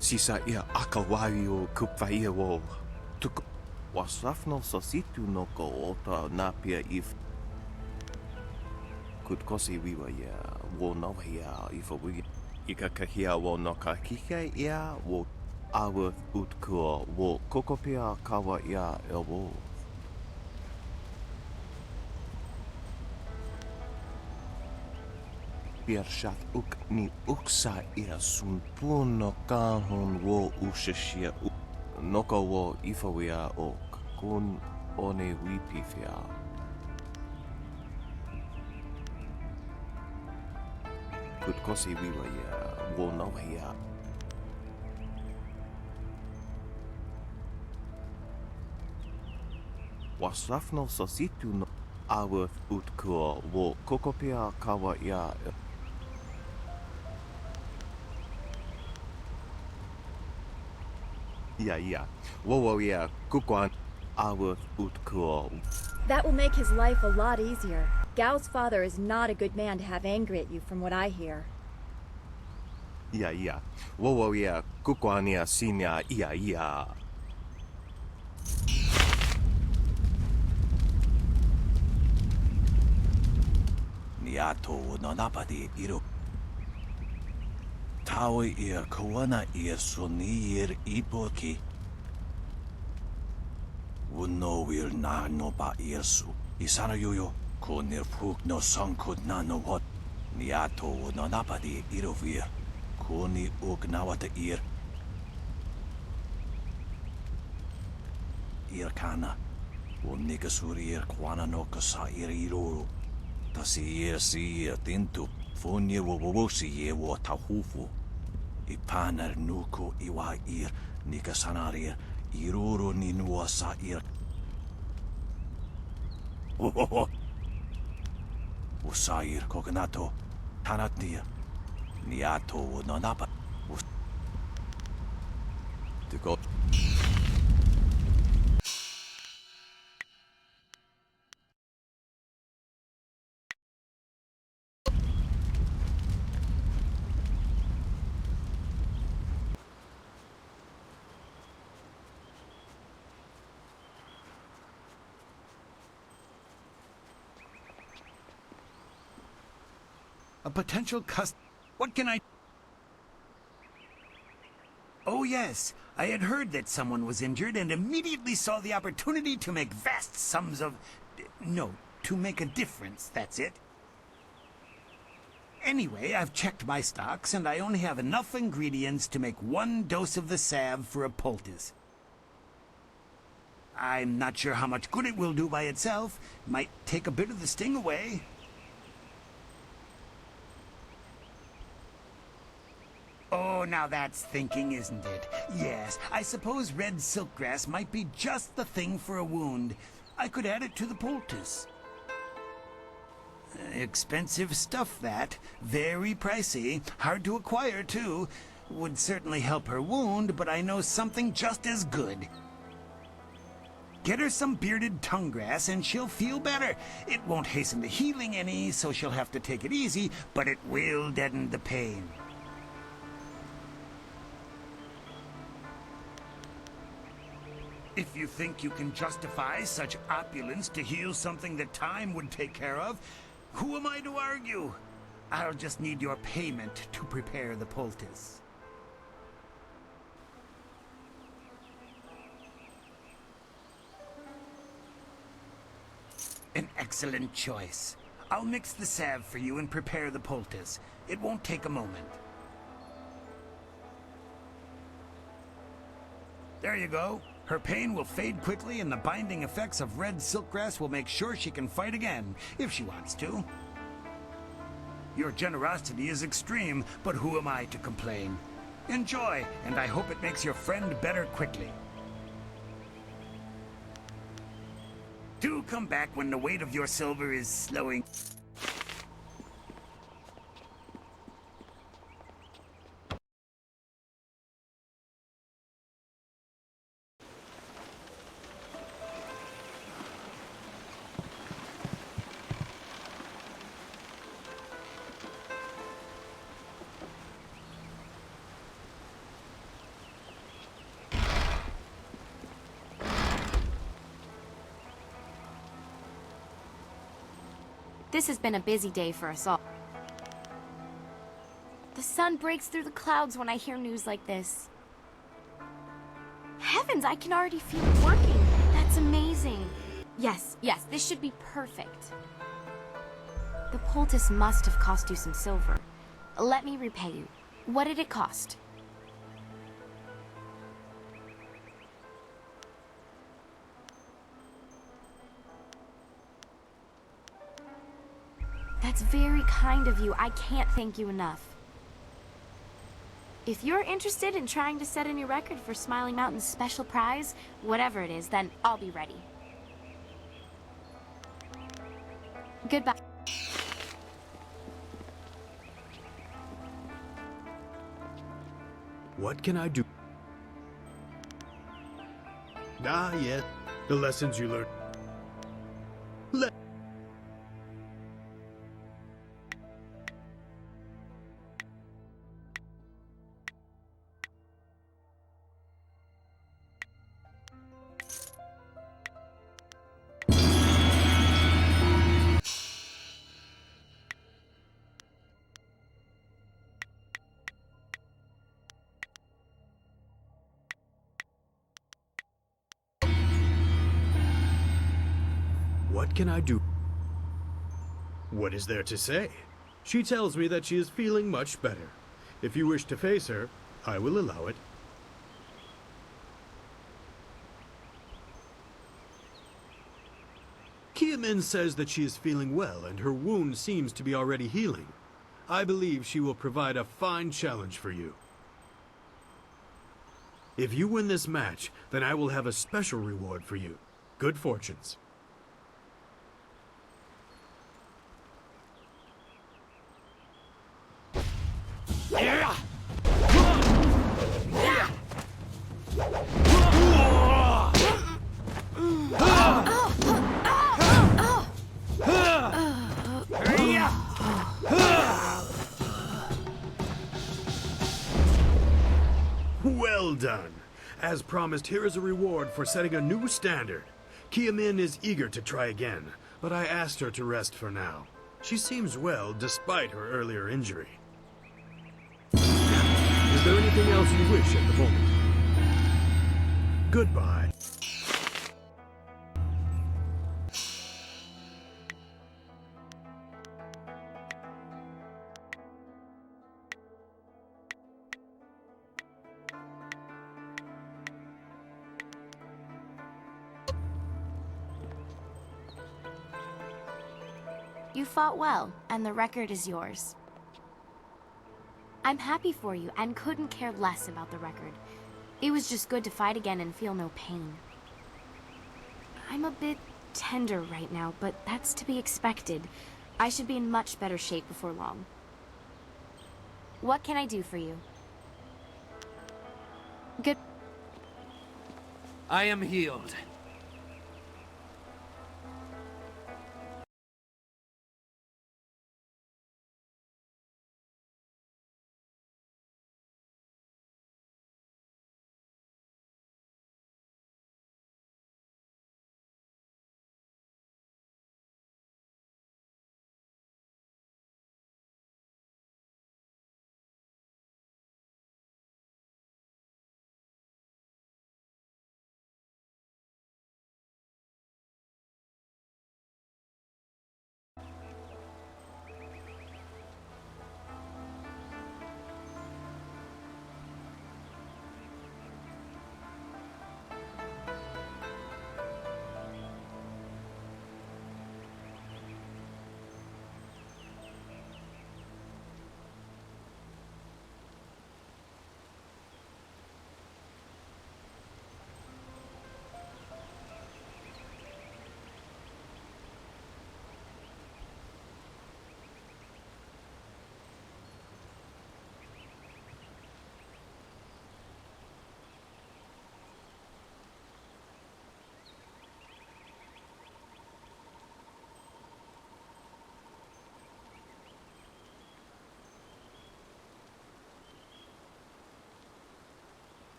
Speaker 18: Sisa ia Akawai o Kupvaia wo Tuk Wasafno Sositu no ko ota Napia if Kutkosi wiwa ya wo no ya if we Ikakahia wo no kakika ya wo Awa Utko wo Kokopia Kawa ya elwo Piershat uk ni uksa ia sun puno kahon wo ushashia noko wo ifawia ok kun one wipifia. Kutkosi wiwa ya wo nawaya. Wasrafno sositu no aworth utko wo kokopia kawa ya. Yeah. Whoa, yeah. Kukwan. Aworth utko.
Speaker 14: That will make his life a lot easier. Gao's father is not a good man to have angry at you, from what I hear.
Speaker 18: Yeah. Whoa, yeah. Kukwan ya sinya. Yeah. Niato no napadi iro. Taui ia kawana ia sonir ipoki. Uno will na no ba irsu. Isana yuyo, konir puk no sankut na no what. Niato no napadi irovir. Koni ugnawata ir. Irkana. Unigasuri ir kwana no kasa ir iroro. Tasi ir si ir tintu. Fonye wowosi ye wo tahufu. Ipanar nuko iwa ir nikasanarir iruro ni nuasa ir. Usair kokanato tanatir niato nonapa. To go.
Speaker 8: A potential What can I... Oh yes, I had heard that someone was injured and immediately saw the opportunity to make vast sums of... No, to make a difference, that's it. Anyway, I've checked my stocks and I only have enough ingredients to make 1 dose of the salve for a poultice. I'm not sure how much good it will do by itself. Might take a bit of the sting away. now that's thinking, isn't it? Yes, I suppose red silkgrass might be just the thing for a wound. I could add it to the poultice. Expensive stuff, that. Very pricey. Hard to acquire, too. Would certainly help her wound, but I know something just as good. Get her some bearded tongue grass and she'll feel better. It won't hasten the healing any, so she'll have to take it easy, but it will deaden the pain. If you think you can justify such opulence to heal something that time would take care of, who am I to argue? I'll just need your payment to prepare the poultice. An excellent choice. I'll mix the salve for you and prepare the poultice. It won't take a moment. There you go. Her pain will fade quickly and the binding effects of red silkgrass will make sure she can fight again, if she wants to. Your generosity is extreme, but who am I to complain? Enjoy, and I hope it makes your friend better quickly. Do come back when the weight of your silver is slowing.
Speaker 5: This has been a busy day for us all. The sun breaks through the clouds when I hear news like this. Heavens, I can already feel it working. That's amazing. Yes, this should be perfect. The poultice must have cost you some silver. Let me repay you. What did it cost? That's very kind of you. I can't thank you enough. If you're interested in trying to set a new record for Smiling Mountain's special prize, whatever it is, then I'll be ready. Goodbye.
Speaker 7: What can I do? Ah, yes. The lessons you learned. What can I do? What is there to say? She tells me that she is feeling much better. If you wish to face her, I will allow it. Kiamin says that she is feeling well and her wound seems to be already healing. I believe she will provide a fine challenge for you. If you win this match, then I will have a special reward for you. Good fortunes. Well done. As promised, here is a reward for setting a new standard. Kiamin is eager to try again, but I asked her to rest for now. She seems well despite her earlier injury. Is there anything else you wish at the moment? Goodbye.
Speaker 5: You fought well, and the record is yours. I'm happy for you and couldn't care less about the record. It was just good to fight again and feel no pain. I'm a bit tender right now, but that's to be expected. I should be in much better shape before long. What can I do for you?
Speaker 22: I am healed.